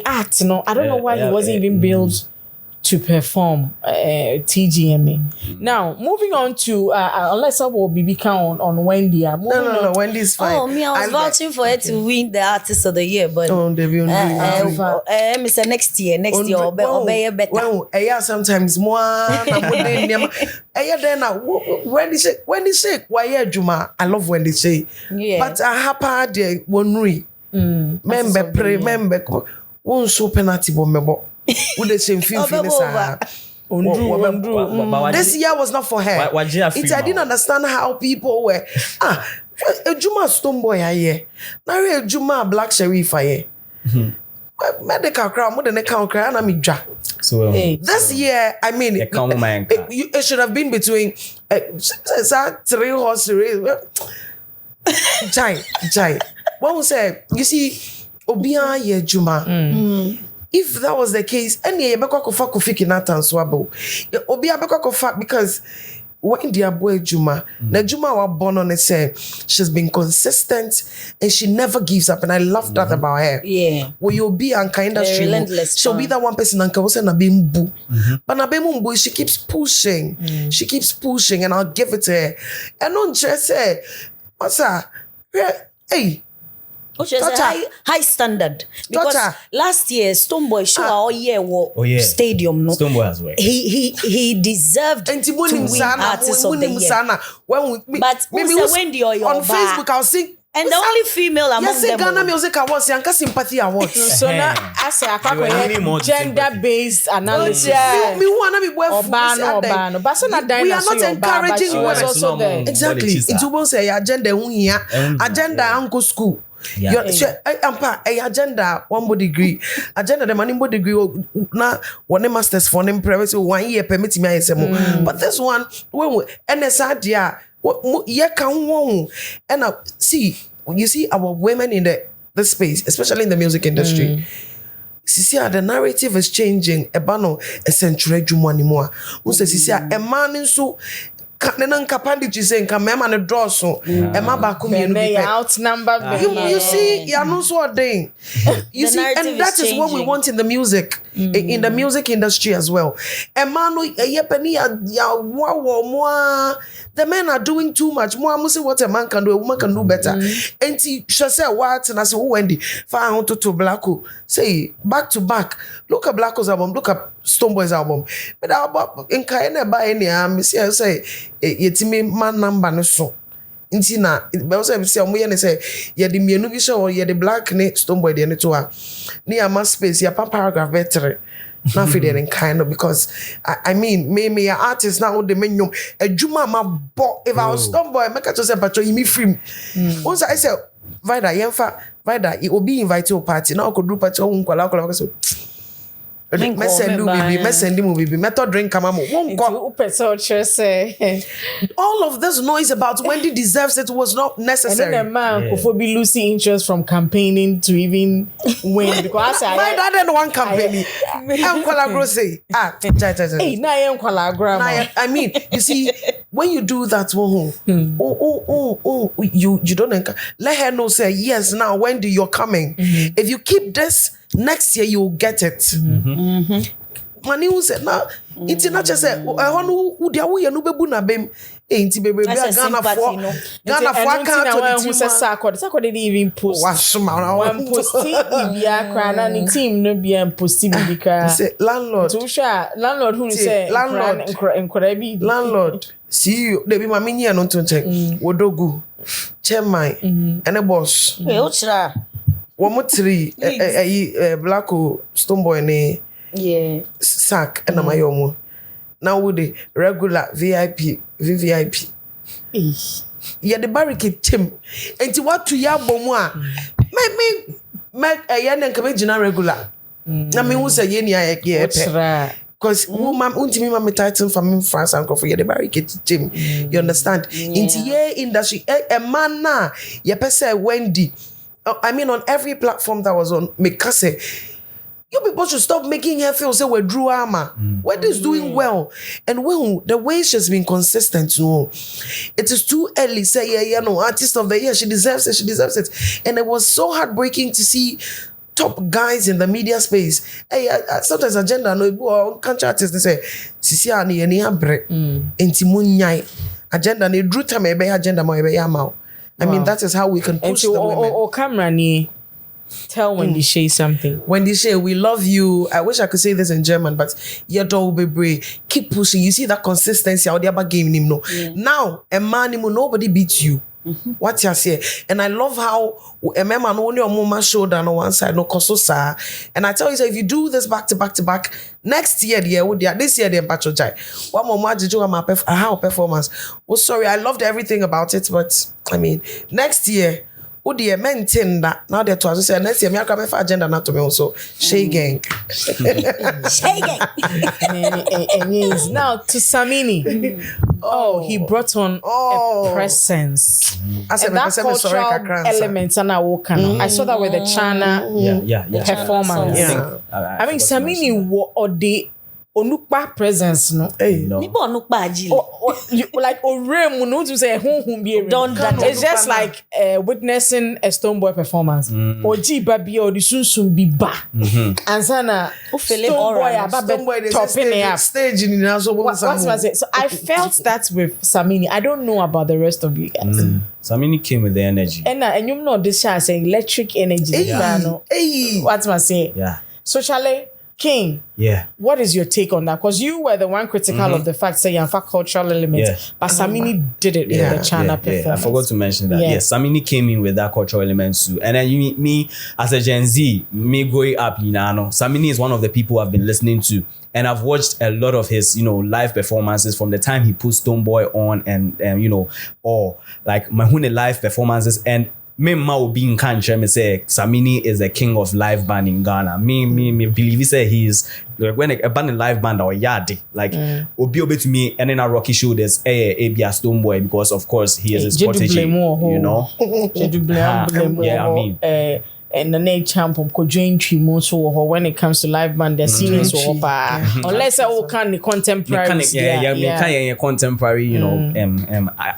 art, I don't know why he wasn't even built to perform Tgma. Now, moving on to unless I will be count on Wendy. No, Wendy's fine. Oh, me, I was vouching for her to win the Artist of the Year, but Mr. Next year, obey better. Well, sometimes more. Wendy say, why Juma? I love Wendy say, but I have the one re. Member pray, member. One so penalty bomb. Would the same feel This year was not for her. It's I didn't understand how people were. Tgma Stonebwoy aye. Now Tgma Black Sheriff aye. Medical crowd more than a count cry and I'm dra. So this year, I mean, it should have been between 3 horse race. Jai. What was say? You see, Obia ye Tgma. If that was the case, any Ebeko Kofa Kofi Kinata and Swabo, Obia Beko Kofa because when dear boy Tgma, the Tgma was born on it say she's been consistent and she never gives up, and I love that about her. Yeah, will you be an kind of she'll be that one person and was na bimbu, but na bimbu she keeps pushing, and I'll give it to her. And on just say, what's that? Hey. Which is a high standard. Because last year, Stonebwoy show all year stadium. No, Stonebwoy as well. He deserved to win Artist of the Year. But maybe on Facebook, I'll sing. And the only female among them. Ghana Music Awards, Yanka Sympathy Awards. So now, as a gender-based analysis, we want to be Obano. But so we are not encouraging women. Also there. Exactly. It will say agenda agenda uncle school. Your agenda 1 degree. Agenda the money degree na 1 masters for them private 1 year permit me but this one when NSA and see you see our women in the space, especially in the music industry. See, the narrative is changing. Ebano a century Tgma anymore. Unse see a man so Kanenan kapandi chise nka mema ne draw so ema ba ko mienu bi outnumber you see you know so thing you see and that is what we want in the music in the music industry as well. Ema no yepani ya wa the men are doing too much. More must say what a man can do, a woman can do better. And she say what and I say, oh Wendy, far to Blacko. Say back to back. Look at Blacko's album, look at Stonebwoy's album. But about in Kayana by any say yetimi man number no so. Intina, but also say ye the mienu bi show ye the black ne Stonebwoy de ne to a. Ni ama space ya paragraph better. Not feeling in kind of because I mean me artist now the menu a Tgma ma bo if I was Stonebwoy make it to say but you me free. Once I say Vida Vida it will be invited to a party now could do party on kwala so method drink all of this noise about Wendy deserves it was not necessary. And then the man could be losing interest from campaigning to even win because my dad didn't want campaigning. I mean, you see, when you do that, you don't let her know. Say yes, now Wendy, you're coming. If you keep this. Next year you'll get it. Money who said now it's not just say who dia wo ye no bebu na bem enti bebe Ghana for account who says Sako didn't even post one posting bia kra na ni team no bia posting bi kra say landlord who say landlord see you they be mama nyi no tonchen wodogu chairman and a boss One 3 Blacko Stonebwoy ne sack and my own. Now with the regular VIP VVIP. Yeah, the barricade team. And to what to ya bomwa. Make a yan and come regular. I mean, who's a yen ya because woman untimi mama title from France and for the barricade team. You understand? Into ye industry a man na ye say Wendy. I mean, on every platform that was on Mikase, you people should stop making her feel say we're Drew Armour. Wendy is doing well. And when the way she's been consistent, no, it is too early. Say, yeah, no, artist of the year, she deserves it. And it was so heartbreaking to see top guys in the media space. Hey, sometimes agenda no country artists they say, Sisi ani abre, enti munyai agenda ne Drew time ebe agenda mo ebe yamao. I mean, that is how we can push the women. Or camera ni tell Wendy Shay something. Wendy Shay, we love you. I wish I could say this in German, but your door will be brave. Keep pushing. You see that consistency out there about game no. Now, a man nobody beats you. What you say? And I love how remember no only on my shoulder on one side, no kososa. And I tell you, so if you do this back to back, next year, this year, the Mpachojai. One more did you how performance? Oh, sorry, I loved everything about it, but I mean, next year. Oh dear, maintain that. Now they're to say next year, me come for agenda not to me also. Shay gang. Shay gang. Yes. Now to Samini. He brought on a presence. And that cultural elements and I saw that with the China performance. Yeah. I mean, Samini or the Onukpa presence, no. Nibo onukpa ajile. Like Orem, no to say it's just like witnessing a Stonebwoy performance. Oji baby or the sunsun be ba. And sana Stonebwoy ababe topping it up. Stage in the So I felt that with Samini. I don't know about the rest of you guys. Samini came with the energy. And you know this shall say electric energy. What's my say? Yeah. So Charlie King, what is your take on that? Because you were the one critical of the fact saying you have cultural elements, but Samini did it in the China performance. I forgot to mention that. Yes, Samini came in with that cultural elements too. And then me as a Gen Z, me growing up, Samini is one of the people I've been listening to. And I've watched a lot of his, live performances from the time he put Stonebwoy on and or like Mahune live performances. And me will be in country. Me say Samini is the king of live band in Ghana. Me believe he say he's like when a band in live band or yadi like obi to me and then a Rocky show there's a Stonebwoy because of course he is his protege. I mean. And the name champ of Tgma so when it comes to live band, they're serious unless I can the contemporary. Contemporary,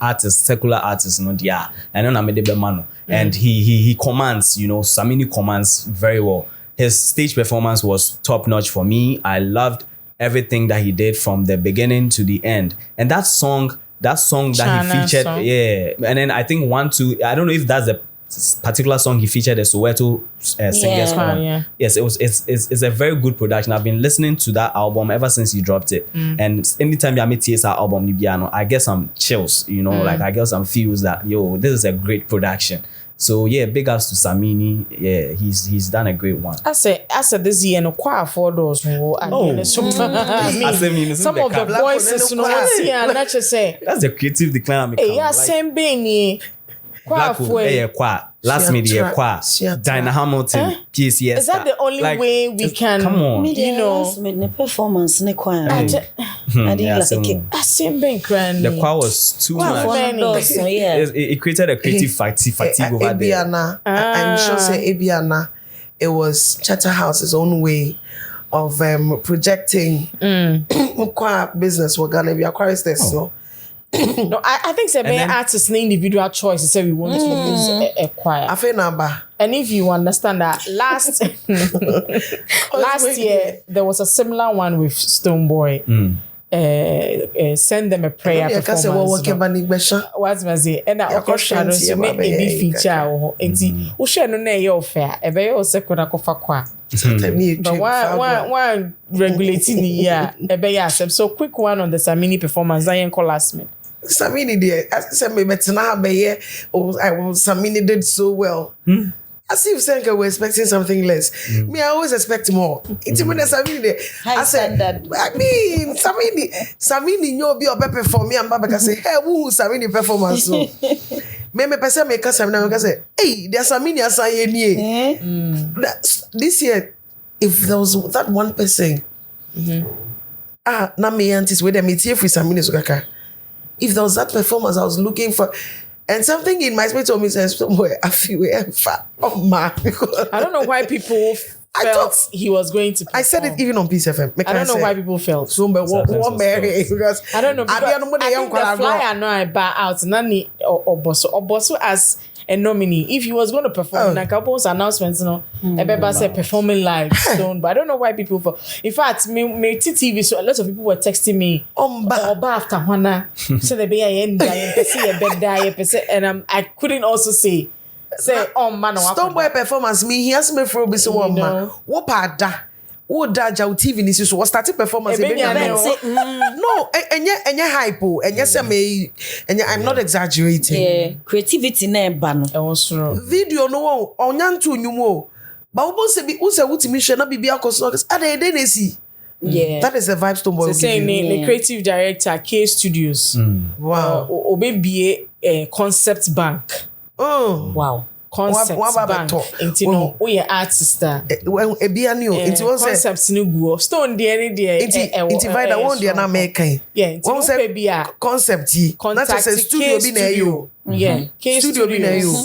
artists, secular artists, and then I made the man. And he commands, Samini commands very well. His stage performance was top notch for me. I loved everything that he did from the beginning to the end. And that song that he featured, and then I think 1, 2, I don't know if that's the particular song he featured the Soweto singers on. Yes, it's a very good production. I've been listening to that album ever since he dropped it, and anytime I meet TSR album, I get some chills. Like I get some feels that this is a great production. So big ups to Samini. Yeah, he's done a great one. I said this year no quite afford those. Some of the voices, not just say that's the creative decline. Same being. Black last media Dinah Hamilton PCS. Is that the only way we can come on the performance ne choir I didn't like it. Same being grand. The choir was too much. It created a creative fatigue over there. I'm sure say Abiana, it was Chatterhouse's own way of projecting choir business. We're gonna be a choristers, so no, I think it's a artist's individual choice to say we want to use a choir. I feel number. And if you understand that last year there was a similar one with Stonebwoy. Send them a prayer performance. What's my say? And I orchestra so make a feature. We share no your fair. A very second kwa. But one regulating the year. So quick one on the Samini performance. I ain't call last minute. Samini did. I said me better now be here. Samini did so well. As if Senka were expecting something less. Me, I always expect more. It's even Samini. I said that. I mean, Samini, you be a better for me. And Baba can say, hey, who Samini performance? So, me person make us say, hey, there's Samini assign here. This year, if there was that one person, na me aunties with them, it's here for Samini Sukaka. If there was that performance, I was looking for. And something in my spirit told me, somewhere I feel fat. Oh man. I don't know why people felt he was going to perform. I said it even on Peace FM. I don't know why people felt. So what Mary? Because I don't know. I think the flyer no I buy out. Nani Oboso as a nominee. If he was going to perform, like a couple announcements, Ebeba said performing live. But I don't know why people felt. In fact, me TV, so a lot of people were texting me. Oba after Hana. So they be and I couldn't also say man. Stonebwoy performance me. He asked me for this one man. What pada? Wo daja TV ni so was starting performance Ebe nya ne o. no enye hype o enye say me enye I'm not exaggerating. Yeah, creativity na eba no. E was Video no wo onya nto nyum o. Ba wo say bi wo say wutimi hwe na bibia koso ade dey na si. Yeah. That is the vibe Stone Boy will give saying you. the creative director K Studios. Wow. Obe concept bank. Oh. Wow. Concept bank. Into no we artist. Ebia ni o. Nti won say concepts ni go. Stone there any there. Nti vibe won there na make kan. Yeah, nti say bia concept yi. Na say studio bi na you. Yeah, K Studio bi na you.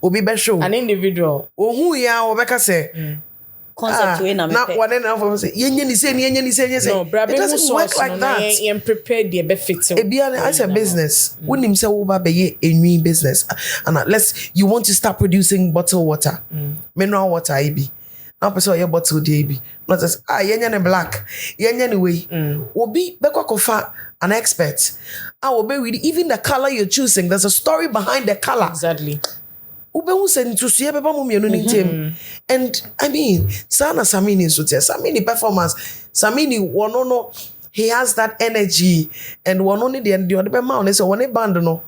Obi be show. An individual. Ohun ya obeka say Concept we na me. Na one na for say yenye ni say No, brother, it doesn't work like that. You prepared the benefit. Ebia I say business. Wonim say wo ba be ye enwi business. And unless you want to start producing bottled water. Mineral water ibi. Now person your bottle dey bi. Not just yenye ne black. Yenye ne way. Obi be kofa an expert. Obi read even the color you're choosing. There's a story behind the color. Exactly. Ubehu send to see beba mum yenu nim. And I mean, Sana Samini so tell Samini performance. Samini no he has that energy and one only the other man so one band no.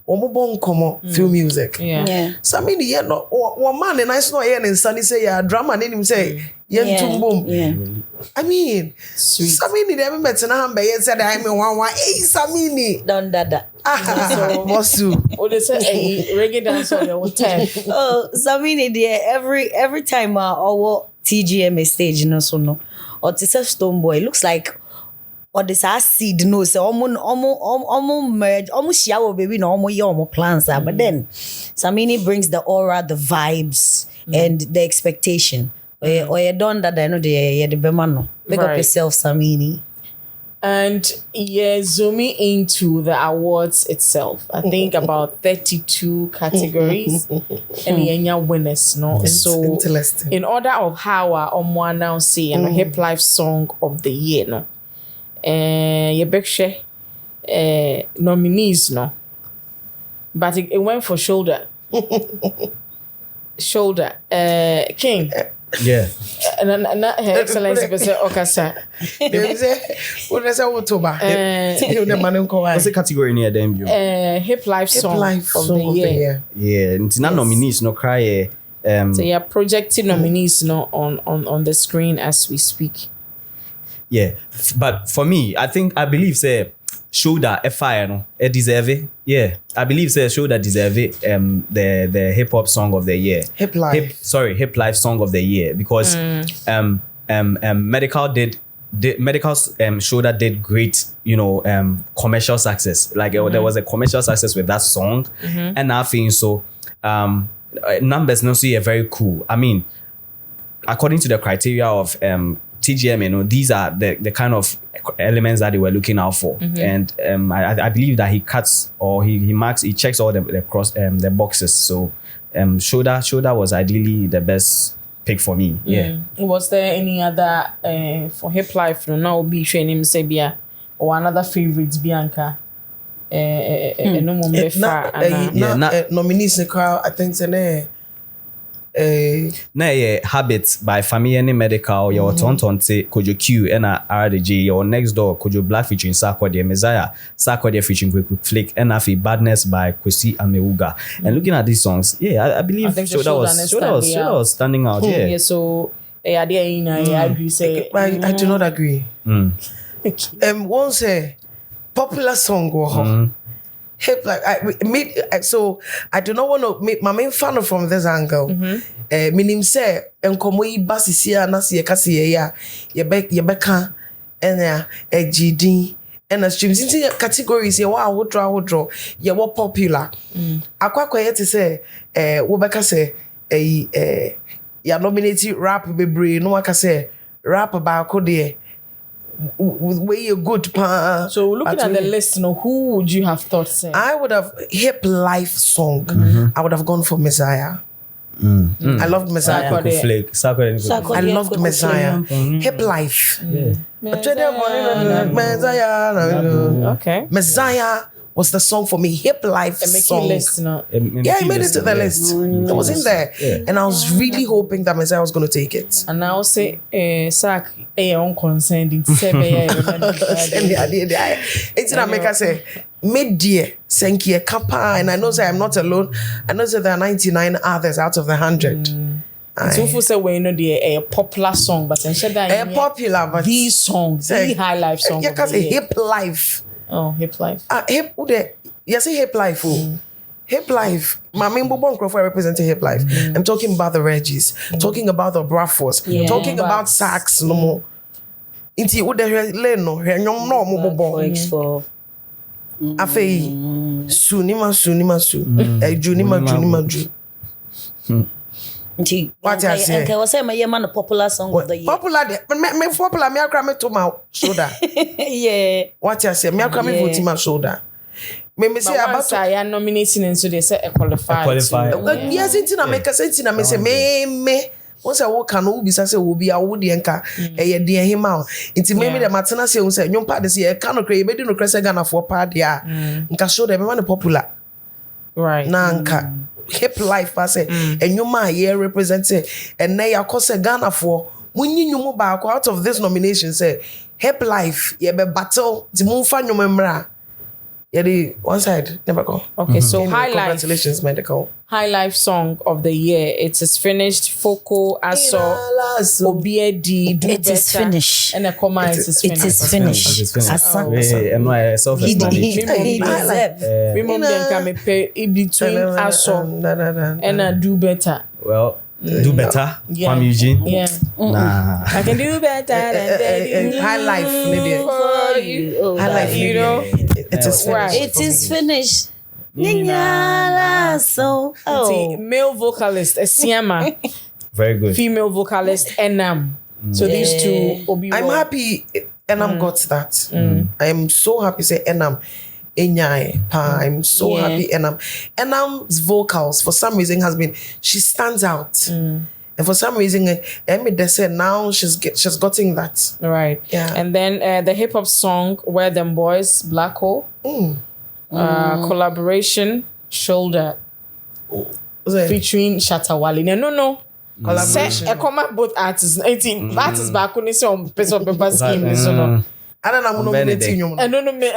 Omo bon komo feel music. Yeah. Samini ye no one man and nice no here and sunny say ya drama and him say yen tumbum. Yeah. I mean, Sweet. Samini never met na hambe ye said I me one hey Samini. Don dada. Bosu. Oh, they say reggae dance on your time. Oh, Samini there every time our TGMA stage no so no. Or to say Stone Boy looks like or this seed no say almost merge almost share baby no almost your plans but then Samini brings the aura, the vibes and the expectation. Or you done that I know the bema no. Pick up Right. yourself, Samini. And yeah, zooming into the awards itself, I think about 32 categories and the winners, no. So interesting. in order of how I now say hip life song of the year, no. You bekche nominees, no. But it went for shoulder. Shoulder. King. Yeah. And Her Excellency President Okasa. They say what say October. You the man ko What's the category near them you? Hip life song of the song year. Yeah, it's not nominees no cry. So you're projecting nominees no on the screen as we speak. Yeah, but for me, I believe say shoulder FI no it deserve it. Yeah, I believe say shoulder deserve it. The hip hop song of the year. Hip life song of the year because medical shoulder did great, commercial success. Like there was a commercial success with that song, and I think so. Numbers no see very cool. I mean, according to the criteria of Tgma, these are the kind of elements that they were looking out for, and I believe that he cuts or he marks, he checks all the boxes. So shoulder was ideally the best pick for me. Yeah. Was there any other for hip life? No, now be training Sebia or another favorite Bianca. No more nominees in crowd. I think it's na habits by family and medical your tontonte kojo Q and RDG your next door kojo black featuring Sarkodie Messiah Sarkodie featuring Quick Flick and afi badness by Kwesi Amewuga. And looking at these songs, I believe shoulder was standing out. Yeah, so I agree. Say I do not agree. Once a popular song go hip like so I do not want to make my main fan from this angle. Meaning say enkomo yi basisia na se yeka se ya ye beka ena GD and streams into categories ye wa wodro ye wo popular akwakwa ye te say wo beka say ya nominate rap bebre no waka say rap ba ko de where you good pa. So looking at the list, who would you have thought say? I would have hip life song. I would have gone for Messiah. I loved Messiah. I loved Messiah. Hip life. Messiah. Messiah was the song for me. Hip Life song. List, no? Yeah, I made it to the list. It was in there. Yeah. And I was really hoping that Messiah was going to take it. And I will say, Sack, unconcerned. It's not make us say, mid-year, Senki, Kappa, and I know that I'm not alone. I know that there are 99 others out of the 100. So for say we know a popular song, but a popular, but these songs, the high life song. Yeah, because Hip Life. Oh, Hip Life. Hip, yes, Hip Life. Hip Life. My main Bobon Crawford representing Hip Life. I'm talking about the Reggies, talking about the Brafos, talking about sax no more. Inti ude leno, nyom no mo Bobon. Afei, sunima su, junima ju. What I say? Okay, was saying my man popular song of the year. Popular, me popular. Me akra me to my shoulder. Yeah. What I say? Me akra me vote my shoulder. Me say about I am nominating and so they say a qualified. Yes, it's na make sense. Na me say me. Once I walk can be say will be a woody enka. Eh dear him out. It's maybe the matana say say nyom pa de say e can no cray. Be no crese Ghana for pa dia. Nka show them man popular. Right. Na nka. Hip Life I say and you ma here represented and now you cause Ghana for when you move back out of this nomination say Hip Life you be battle the move fan your memra yeah the one side never go. Okay, so High Life, congratulations medical High Life song of the year. It is finished. Foco Aso Obiedi do it is finished and the comment is finished. It is finished. We mom then can pay in between Aso and do better. Well, do better. Yeah. Eugene. Yeah. Nah. I can do better than High Life maybe. For you. High Life, you know. It is finished. It is finished. See, male vocalist, Tgma. Very good. Female vocalist, Enam. So these two will be. I'm happy Enam got that. I am so happy say Enam. I'm so happy Enam's vocals for some reason she stands out. And for some reason they said now she's gotten that. Right. Yeah. And then the hip hop song Where Them Boys, Black Hole. Collaboration Shoulder featuring Shatawale. No. Collaboration. I come both artists. 18 artists back on this on piece of paper scheme. So no. I don't know nominating you. I don't know me.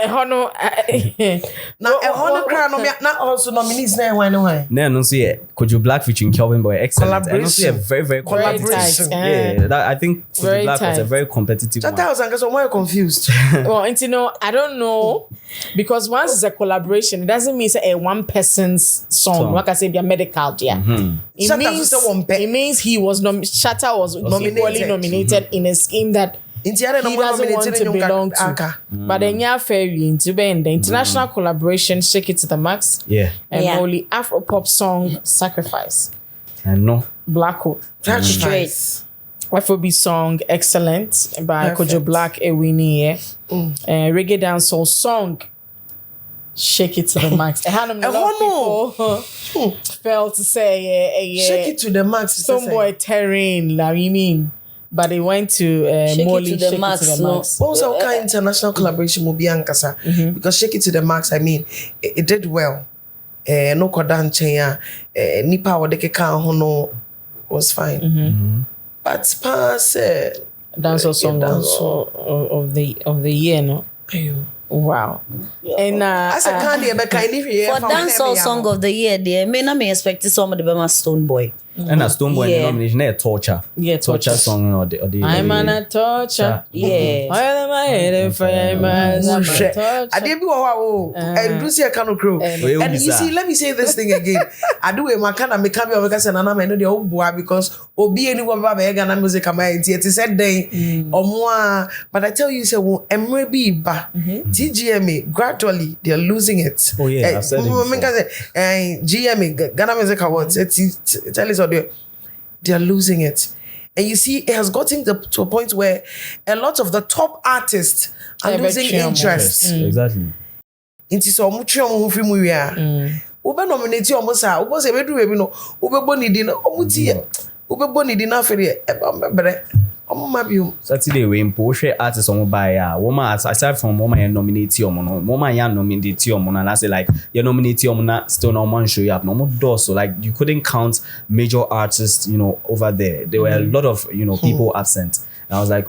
Now, crown not also nominees now. Why no? No, see, could you Black featuring Kelvin Boy? Excellent. I don't see a very collaboration. I think Could Black was a very competitive one. That was because I'm more confused. Well, I don't know because once it's a collaboration, it doesn't mean it's a one person's song. Like I said, be a medical, yeah. It means he was Shatta was equally nominated in a scheme that. He doesn't want to belong to. But then yeah, fair into the international collaboration, Shake It to the Max. Yeah. And only Afro-pop song, Sacrifice. And no. Black Hole. Sacrifice. FOB song, Excellent by Kojo Black Ewini. Reggae dancehall song, Shake It to the Max. A lot of people felt to say Shake It to the Max. Somewhere terrain, like you mean. But they went to Molly Shake It to the Max. Also, kind international collaboration will be Ankasa because Shake It to the Max. I mean, it did well. No kodan chenya, nipa odeke kan hono was fine. But pass dancehall song of the year, no. Wow. And as a candy, for dancehall song of the year, they may not be expecting somebody to be my Stone Boy. And a Stone Boy nomination, a torture. Yeah, torture song or the I'm on a torture. Yeah. Oil in my head if I'm a torture. I did and do see a canoe crew. And you see, let me say this thing again. I do a makana make up your because and I know the old boy because be anyone by Ghana music it is said day or more. But I tell you, so maybe Tgma gradually they're losing it. Oh yeah, I've said it. GMA Ghana Music Awards. Tell us they're losing it. And you see, it has gotten to a point where a lot of the top artists are losing interest. Exactly. Into so much we are. Ube nominate you almost Ube say we do no Ube boni din omuti Ube boni din afere Saturday we impose artists on buy woman aside from woman you nominate your mono woman you nominate your mono and I say like you nominate your mono still no one show up no more doors so like you couldn't count major artists over there were a lot of people absent and I was like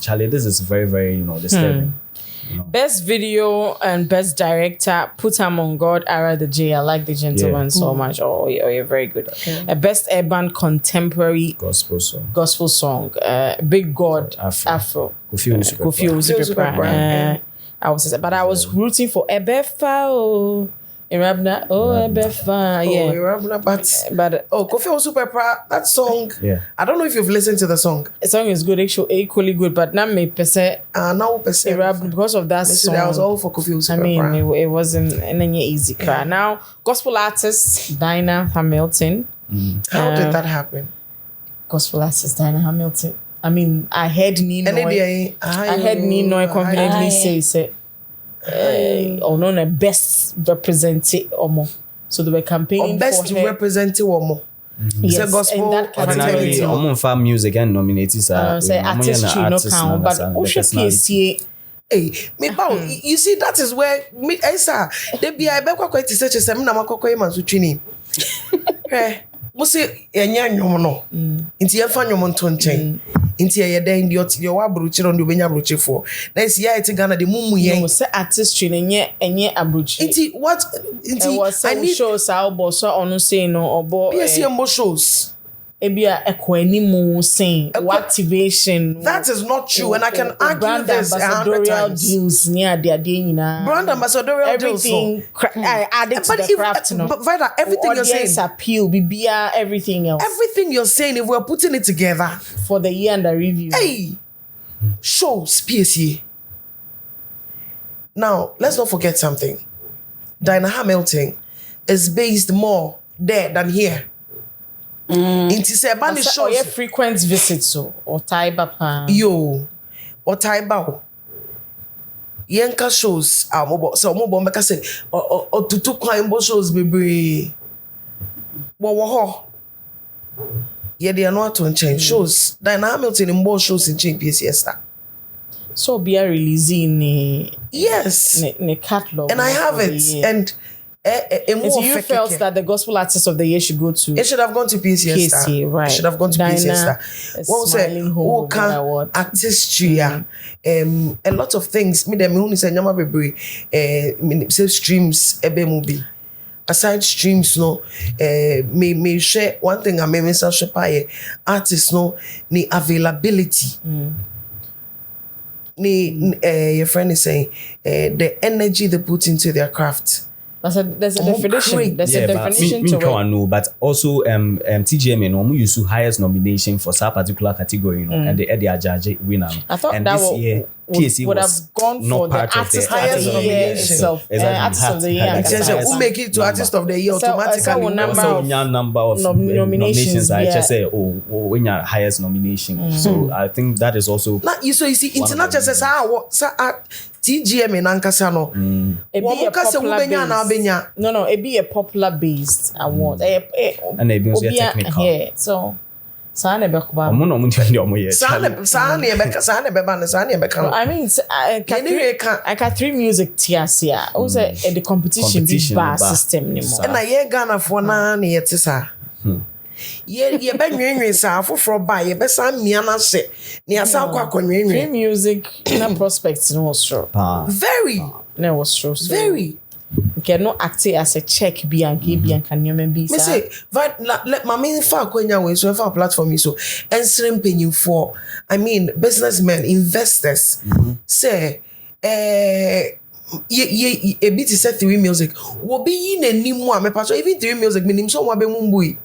Charlie this is very very disturbing. Best video and best director, Put Am On God, Ara the J. I like The Gentleman so much. Oh, you're very good. Best urban contemporary gospel song. Big God, Afro. Kofi Ozipepra. I was rooting for Ebefa. Irabna, Ebefa, Irabna, but Kofi Ozipepra, that song. Yeah, I don't know if you've listened to the song. The song is good, actually equally good, but now me percent. Now percent Irabna because of that song. That was all for Kofi Ozipepra. I mean, it wasn't any easy cry. Now, gospel artist Dinah Hamilton. How did that happen? Gospel artist Dinah Hamilton. I mean, I heard Ninoy confidently say. Best represented Omo. So they were campaigning best for her. Representing Omo. Yes, gospel in that category. Omo for music and nominated say artistry no count, but PSA. Hey, me bow. You see, that is where me. Sir, they be I be quite to such a seminar. I'm quite man to training. Hey, mo say enya nyomo no. Inti ye fa nyomo ntonchen. Inti ye den di your abruchi on the benya abruchi for. Na see ya iti Ghana the mumu yen. No say artistry enye abruchi. Inti what? Inti I need shows albo so onu say no obo. PSM shows. Ebia ekwanimu saying activation. That is not true, and I can argue this 100 times. Deals near their brand ambassadorial deals. Everything added to the craft. But Vida, everything you're saying, appeal, BBR, everything else. Everything you're saying, if we're putting it together for the year and the review. Hey, shows PSA. Now let's not forget something. Dinah Hamilton is based more there than here. Inti se ba ni shows or frequent visits or taiba pa yo or taiba yenka shows so mo bo meka say o tutu kwan bo shows bebre wo ho ye dey no ato nchen shows Dinah Hamilton in more shows in PSA so be a releasing yes ne catalog and I have it and so you felt that the gospel artist of the year should go to it should have gone to PSA, right? It should have gone to PSA. What say? Who can artistry? A lot of things. Me them who say nyama bebre. Say streams ebe movie. Aside streams no. Me share one thing. I may miss out share artists no ni availability. Ni your friend is saying the energy they put into their craft. There's a definition. There's a definition to it. Know, but also Tgma no we used to highest nomination for that particular category, and the Eddie Ajaji winner. I thought and that this year PSA would have gone for the artist highest of the year itself. Artist of the year. Who make it to artist of the year automatically? Number of nominations. I just say when your highest nomination. So I think that is also. Now you see, international just Tgma nankasa no. It be a popular based. No, it be a popular based award. And it be technical. Yeah, so. I mean, I got 3 music tiers here. Also, the competition be bar system anymore. And I Ghana for na yet sa. Ye be nwenwen sa afoforo ba ye be sa miana se. Ni asa kwa konwenwen. Free music na prospects no was true. Very. No was true. Very. Okay, no acting as a check be and be and can you be me say let my main fa kwenya we so for platform so ensrim penyu for I mean businessmen investors say ye a bit is 3 music will be in any more me pacho even 3 music minim so wa be mumbui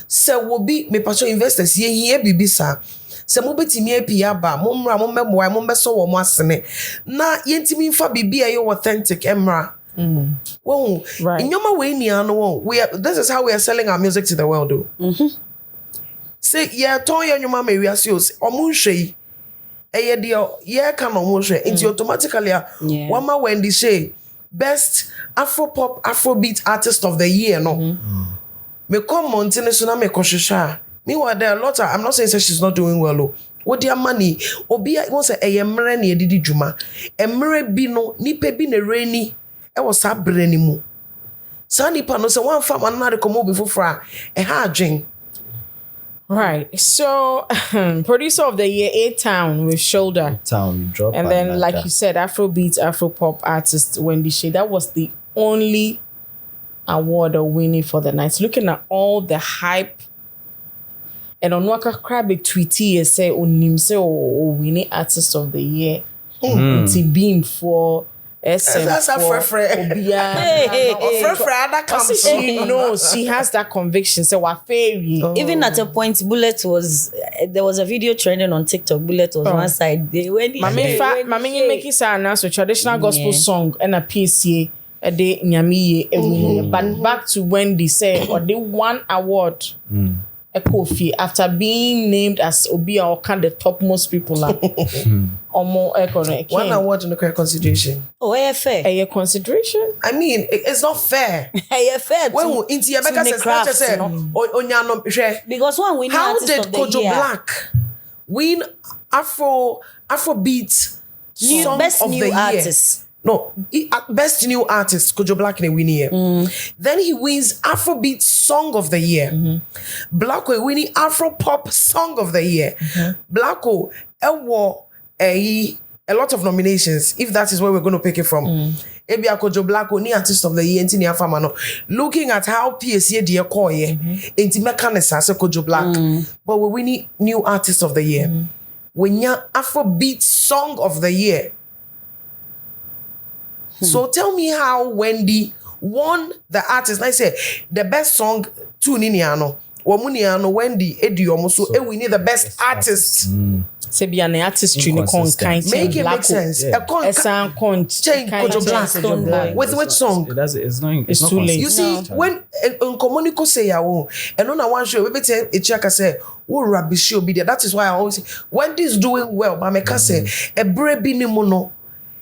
say will be me pacho investors ye here bibisa se mo betimi apia ba mo mra mo meboa mo beso wo mo asene na yentimi fa bibia ye authentic emra. Well, right. In your way, this is how we are selling our music to the world. Say, yeah, toy on your mama, we are seals, or moonshay. A dear, yeah, come on, moonshay. It's automatically one more when they say best Afro pop, Afrobeat artist of the year. No, me come on, Tennessee, me koshisha. Meanwhile, there are a lot of, I'm not saying she's not doing well, What their money? Obi wants a yemre na yedidi dwuma. Emre bi no nipa bi na reni e was abre ni mu. Sa nipa no se wan fa man na de komo bi fofora e ha adwen. Right. So, producer of the year, A-Town with Shoulder. Town drop. And then, like you said, Afrobeat, Afropop artist Wendy Shea. That was the only award or winning for the night. Looking at all the hype. And on Waka Krabby tweety say onim say o winning artist of the year. It's beam for SM. That's a friend. That comes. She knows she has that conviction. So what favorite. Even at a point, Bullet was there was a video trending on TikTok. Bullet was one side. They went. Mami make it sound now so traditional gospel song and a PCA a day nyami but back to Wendy say or they won award. A coffee after being named as Obi or kind of topmost people like or more economic. One award in the correct consideration. Oh, fair. A consideration? I mean, it's not fair. Fair. When into your because one winning how artist did of the Kojo year. Black win Afrobeat song best of new the artist? year? No, best new artist, Kojo Black in a winning year. Then he wins Afrobeat Song of the Year. Blacko winning Afropop Song of the Year. Blacko a lot of nominations, if that is where we're going to pick it from. Ebia Kojo Blacko ni artist of the year inti ni afamano. Looking at how PSA dear call inti mekanisa se Kojo Black. But we're winning new artist of the year. When ya Afrobeat Song of the Year. So tell me how Wendy won the artist. I say the best song to Niniano. Womuniano Wendy Ediomo so we need the best artist. Say be an artistry ni con kind. Make it make sense. A sound con change Kojo Black. With which song? It's not too late. You see, when Communico say ya and on one show, we say a check say, oh rubbish be there. That is why I always say Wendy's doing well, but I say a brave mono.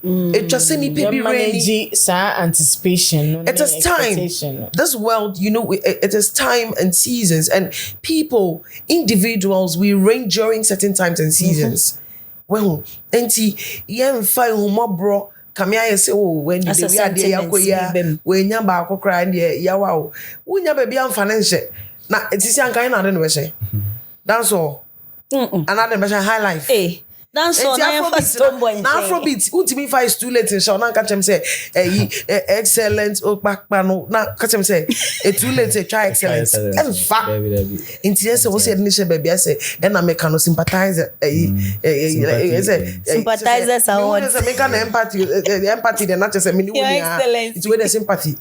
It just any baby rainy. Anticipation. It is time. This world, it is time and seasons, and people, individuals, we reign during certain times and seasons. Well, auntie, fine bro. Kamia say, oh, when you when you back cry and ya wow, when you baby am financial. Now it is young kind of say. That's all. Another measure high life. Hey. That's all. Now Afrobeat. Ultimate five is too late. So now catch him say, excellent. Oh, back no. Now catch him say, too late. Try excellence. In fact, in TS was said initial baby. I say, and I make no sympathizer. Sympathizers are what? Make an empathy. The empathy. They're not just a million. It's with the sympathy.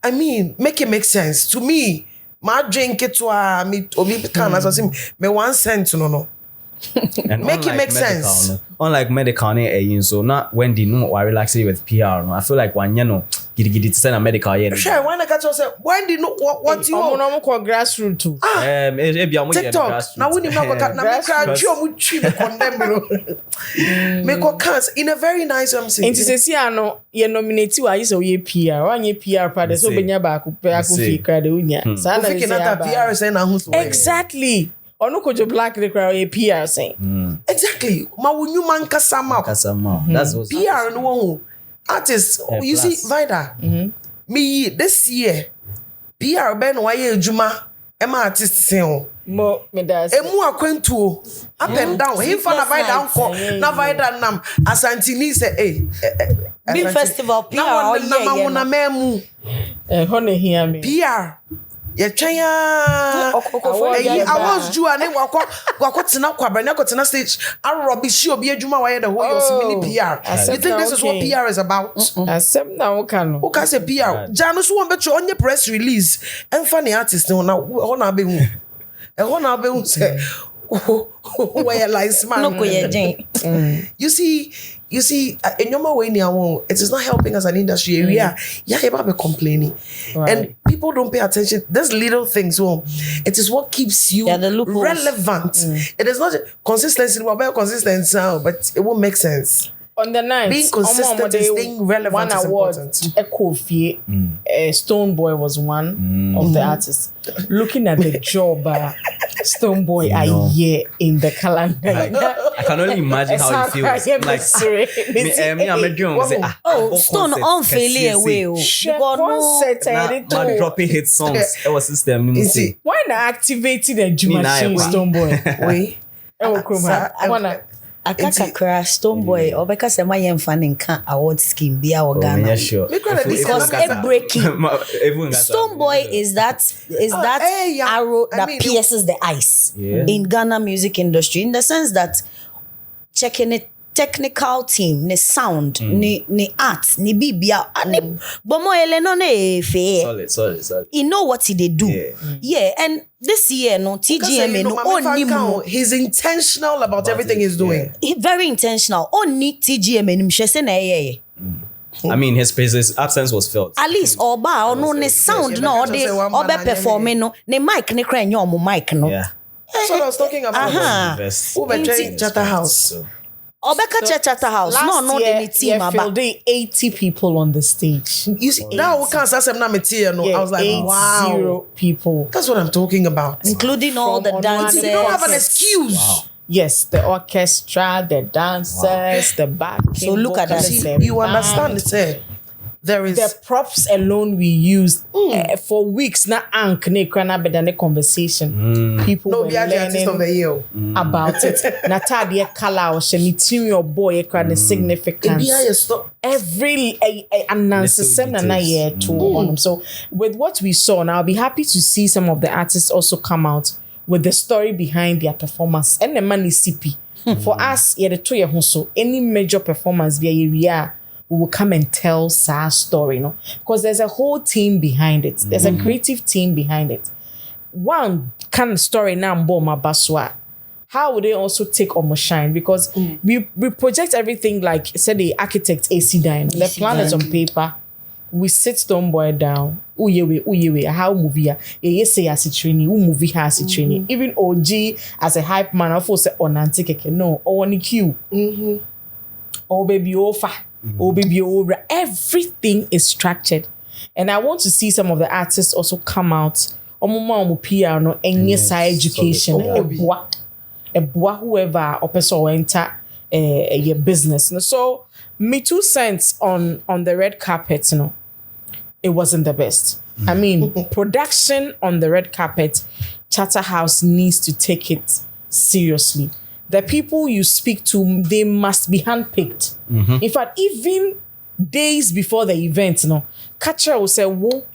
I mean, make it make sense to me. My drink it to me. Obi can as I say, me 1 cent no. And make it make sense. Unlike medical, so not Wendy no I relax it with PR. No, I feel like one giddy to send a medical year. Sure, why not catch yourself? Wendy no what you want? I'm call grassroots too. TikTok. Now we need not got now make a condemn. Make a cans in a very nice saying. Into say ano you nominate you is a PR. One year PR part so benya ba ku fi credit unya. PR say na who exactly. Or no Kojo Black the crowd a PR saying. Exactly. Ma wunyu man kasama. That's what PR no one artist. You see Vida. Me this year PR ben why ejuma am artist say Mo me das. Emu akwentuo up and down. He for na Vida unko na Vida nam Asantini say Big festival PR na memu. Honey hear me. PR Yetwenya I was due and wako tena kwabra na tena stage arobishi obi adwuma waye the whole year PR. You think this is what PR is about? Asem na wo kan no. Who can say PR? Jano so won betro onye press release emfa ne artist no na ho na be hu. E ho na be hu say where lies man. No ko ye You see, in your way, it is not helping as an industry area. Yeah, you're about complaining, and people don't pay attention. There's little things. It is what keeps you relevant. It is not consistency. Well, consistency, but it won't make sense. On the 9th, being consistent and staying relevant is important. Echo Stone Boy was one of the artists. Looking at the job, Stonebwoy You know. a year in the calendar. I can only imagine how it feels. Me, I'm a dream. Say, Stone on failure away. my dropping hit songs. It was system. You see, Why not activating the Tgma machine, Stonebwoy? wait. Why Akakakra Stonebwoy obeka se ma yemfa ne nka award scheme bia o Ghana. Yeah, sure. Because a breaking Stonebwoy is that arrow that pierces the ice in Ghana music industry in the sense that checking it technical team, ne sound, ne art, ne bibia, ne bomo ele no ne fe. Solid. He know what he they do. Yeah, and this year no Tgma no only he's intentional about everything he's doing. He very intentional. Only Tgma no mhwese na ye. I mean, his absence was felt. At least oba or no ne sound no de obe performing no ne mic ne kra nyom mic no. Yeah. That's what I was talking about. Uber Chatter House. Obeka Chatter House. No, year, the team filled 80 people on the stage. You see, now we can't say I'm not material. No, I was like, wow, 0 people. That's what I'm talking about. including all the dancers. You don't have an excuse. Wow. Yes, the orchestra, the dancers, the backing. So look at that. See, you understand it? There is The props alone we used for weeks. Na ank ne krana bedane conversation. People no were be the artist of the learning year. about it. Na tadi color or sheni team your boy krana significance. Every announcer na year to so with what we saw now, I'll be happy to see some of the artists also come out with the story behind their performance and the money CP. For us, yeah, the two year so any major performance via area, we will come and tell Sarah's story, no? Because there's a whole team behind it. There's a creative team behind it. One kind of story now, Mboma Baswa. How would they also take on shine? Because we project everything like said the architect AC Dine. The plan is on paper. We sit Stonebwoy down. Uyewe, how movie say as a trainee, movie has a trainee. Even OG as a hype man, of course, on antique no, or on the queue. Oh baby, offer. Oh baby, over. Everything is structured, and I want to see some of the artists also come out. Omo piano, any side education, a boy, whoever or person enter your business. So, me 2 cents on the red carpet, it wasn't the best. I mean, production on the red carpet, Chatterhouse needs to take it seriously. The people you speak to, they must be handpicked. In fact, even days before the event, Catcher will say, "Wo,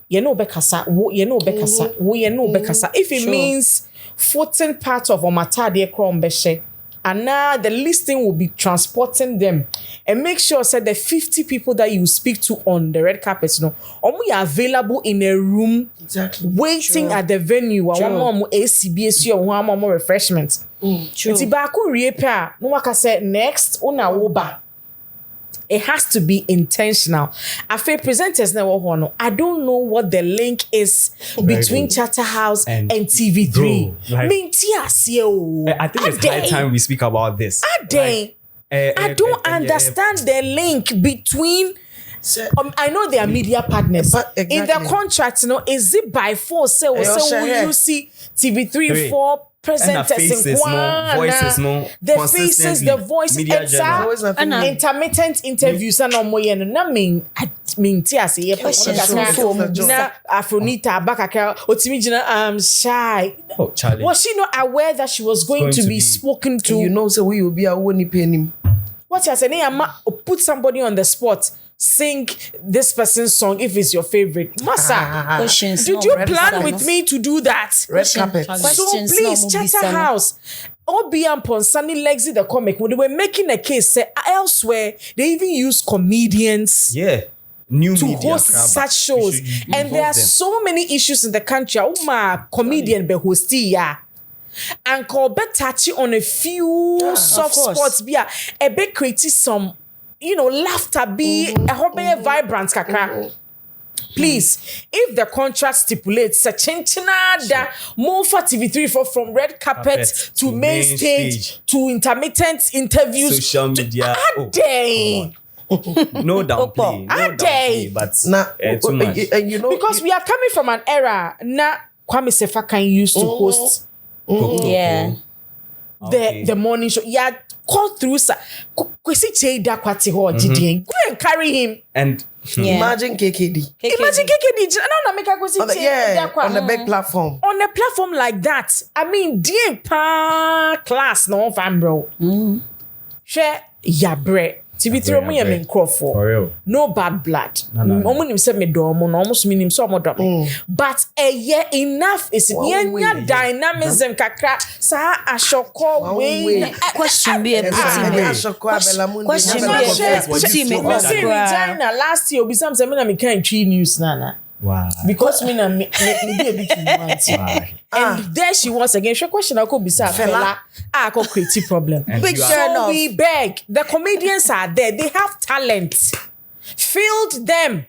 you know Bekasa, wo, you know Bekasa, wo, you know Bekasa." If it means 14 parts of Omatade Krombeshe, and now the listing will be transporting them, and make sure that the 50 people that you speak to on the red carpet, are available in a room, waiting at the venue. More ACBSU or more refreshments. True. Next, it has to be intentional. I feel presenters now. I don't know what the link is between Chatterhouse and TV3. I think it's high time we speak about this. I don't understand the link between. I know they are media partners. Exactly. In the contract, is it by force? Say, will you see TV3, 4 presenters faces, voices, the faces, the voice, and intermittent interviews and I mean, Afronita Bakaka, I'm shy. Oh, Charlie. Was she not aware that she was going to be spoken to? You know, so we will be a one penny. What I said, put somebody on the spot. Sing this person's song if it's your favorite. Masa, did you plan with me to do that? Red carpet. So please, Chatterhouse. Obi and Ponsani Lexi the comic, when they were making a case, say elsewhere, they even use comedians. New to media host such shows. And there are so many issues in the country. Comedian be hosty, and call touchy on a few soft spots. Be a bit creative some. Laughter be a hobby vibrant kakra. Please, if the contract stipulates a chenchina that move for TV3 from red carpet to main stage to intermittent interviews, social media, no downplay, but too much. Because we are coming from an era now Kwame Sefa can use to host Yeah. The morning show. Yeah, call through sir. Kwesi Cheda Kwati ho Gideon. Go and carry him. And Yeah. Imagine KKD. Imagine KKD. No, make Kwesi Cheda On the big platform. on a platform like that. I mean, dear class no fan bro. Share yabre. TV3 mo yam Crawford. For real. No bad blood. no. Omo nim se me do mo no almost mean him so mo do me. But enough is nya dynamism kakra sa ashoko way. Question be a pity me. Question be a pity me. Me say China last year obi sam say me na me kan twi news nana. wow. Because me be a bit too much. And there she was again. She question I could be sa fella. I could create problem. Big So we beg. The comedians are there. They have talent. Field them.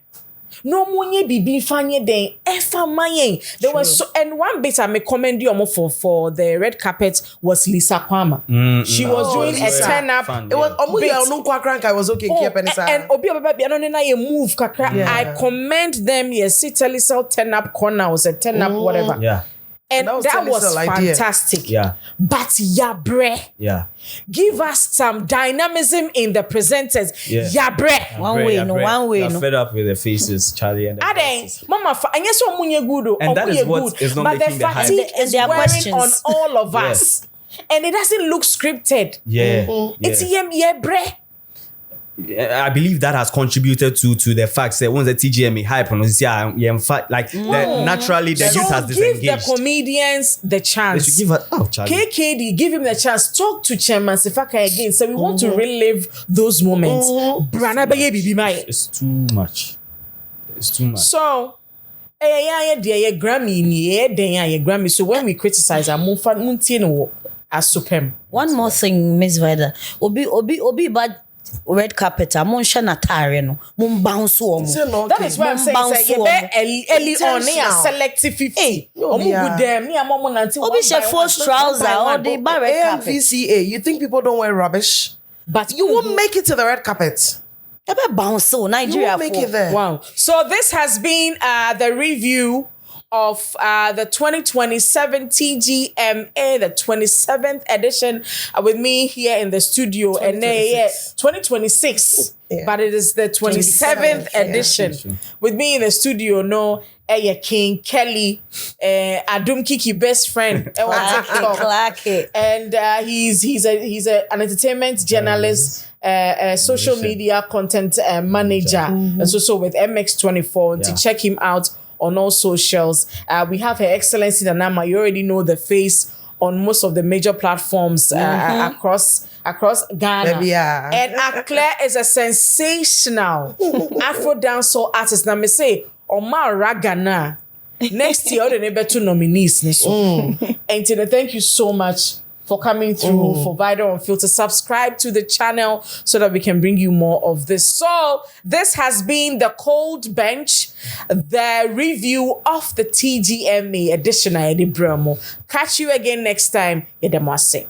No money bibi fanye den efa mayen. There was so and one bit I may commend you for the red carpet was Lisa Kwama. She was doing a turn-up. It was I was okay. And Obi Ababi Anona ye move kakra. I commend them. Yes, see Telecel turn-up corner was a turn-up whatever. Yeah. And That was that was Telecel idea. fantastic. Yeah. But yabre. Yeah. Give us some dynamism in the presenters. Yeah. Yabre. One way, no. I'm fed up with the faces, Charlie. And the Ade, faces. Mama, and yes, one munye good, And that is what is not but the making the hype. fatigue is And their wearing questions. on all of Yeah. us, and it doesn't look scripted. Yeah. It's yeah. yabre. I believe that has contributed to the fact that once the TGMA hype on us, in fact, like naturally the youth has So give disengaged. the comedians the They chance. should give her Charlie. KKD, give him the chance. Talk to Chairman Sifaka again. So we want to relive those moments. Brana beye bibi mai. It's too much. It's too much. So, dear Grammy, Grammy. So when we criticize, I'm as superm. One more thing, Miss Vida. Obi bad red carpet. Amon shana tare no. Mum bounce wo mo. That is why I'm saying early on, they are Intentional. selective 50. Hey, Omu yeah. good them, me and mom until Obi she force trouser or the bar red carpet. AMVCA, you think people don't wear rubbish? But You won't make it to the red carpet. Ebe bounce so You Nigeria won't make it there. Wow. So this has been the review of the 2027 TGMA, the 27th edition, with me here in the studio. And 2026, Yeah. but it is the 27th edition. With me in the studio, no, King Kelly, Adum Kiki best friend, Clack it. and he's an entertainment journalist. Social media content manager, and so with MX24. To check him out on all socials. We have Her Excellency Nanama. You already know the face on most of the major platforms across Ghana. Maybe, yeah. And Akle is a sensational Afro dancehall artist. Now me say Omar Ragana. Next year, the neighbor 2 nominees. And Tina, thank you so much for coming through for Vital Unfiltered. Subscribe to the channel so that we can bring you more of this. So this has been the Cold Bench, the review of the TGMA edition. Catch you again next time. Yedemase.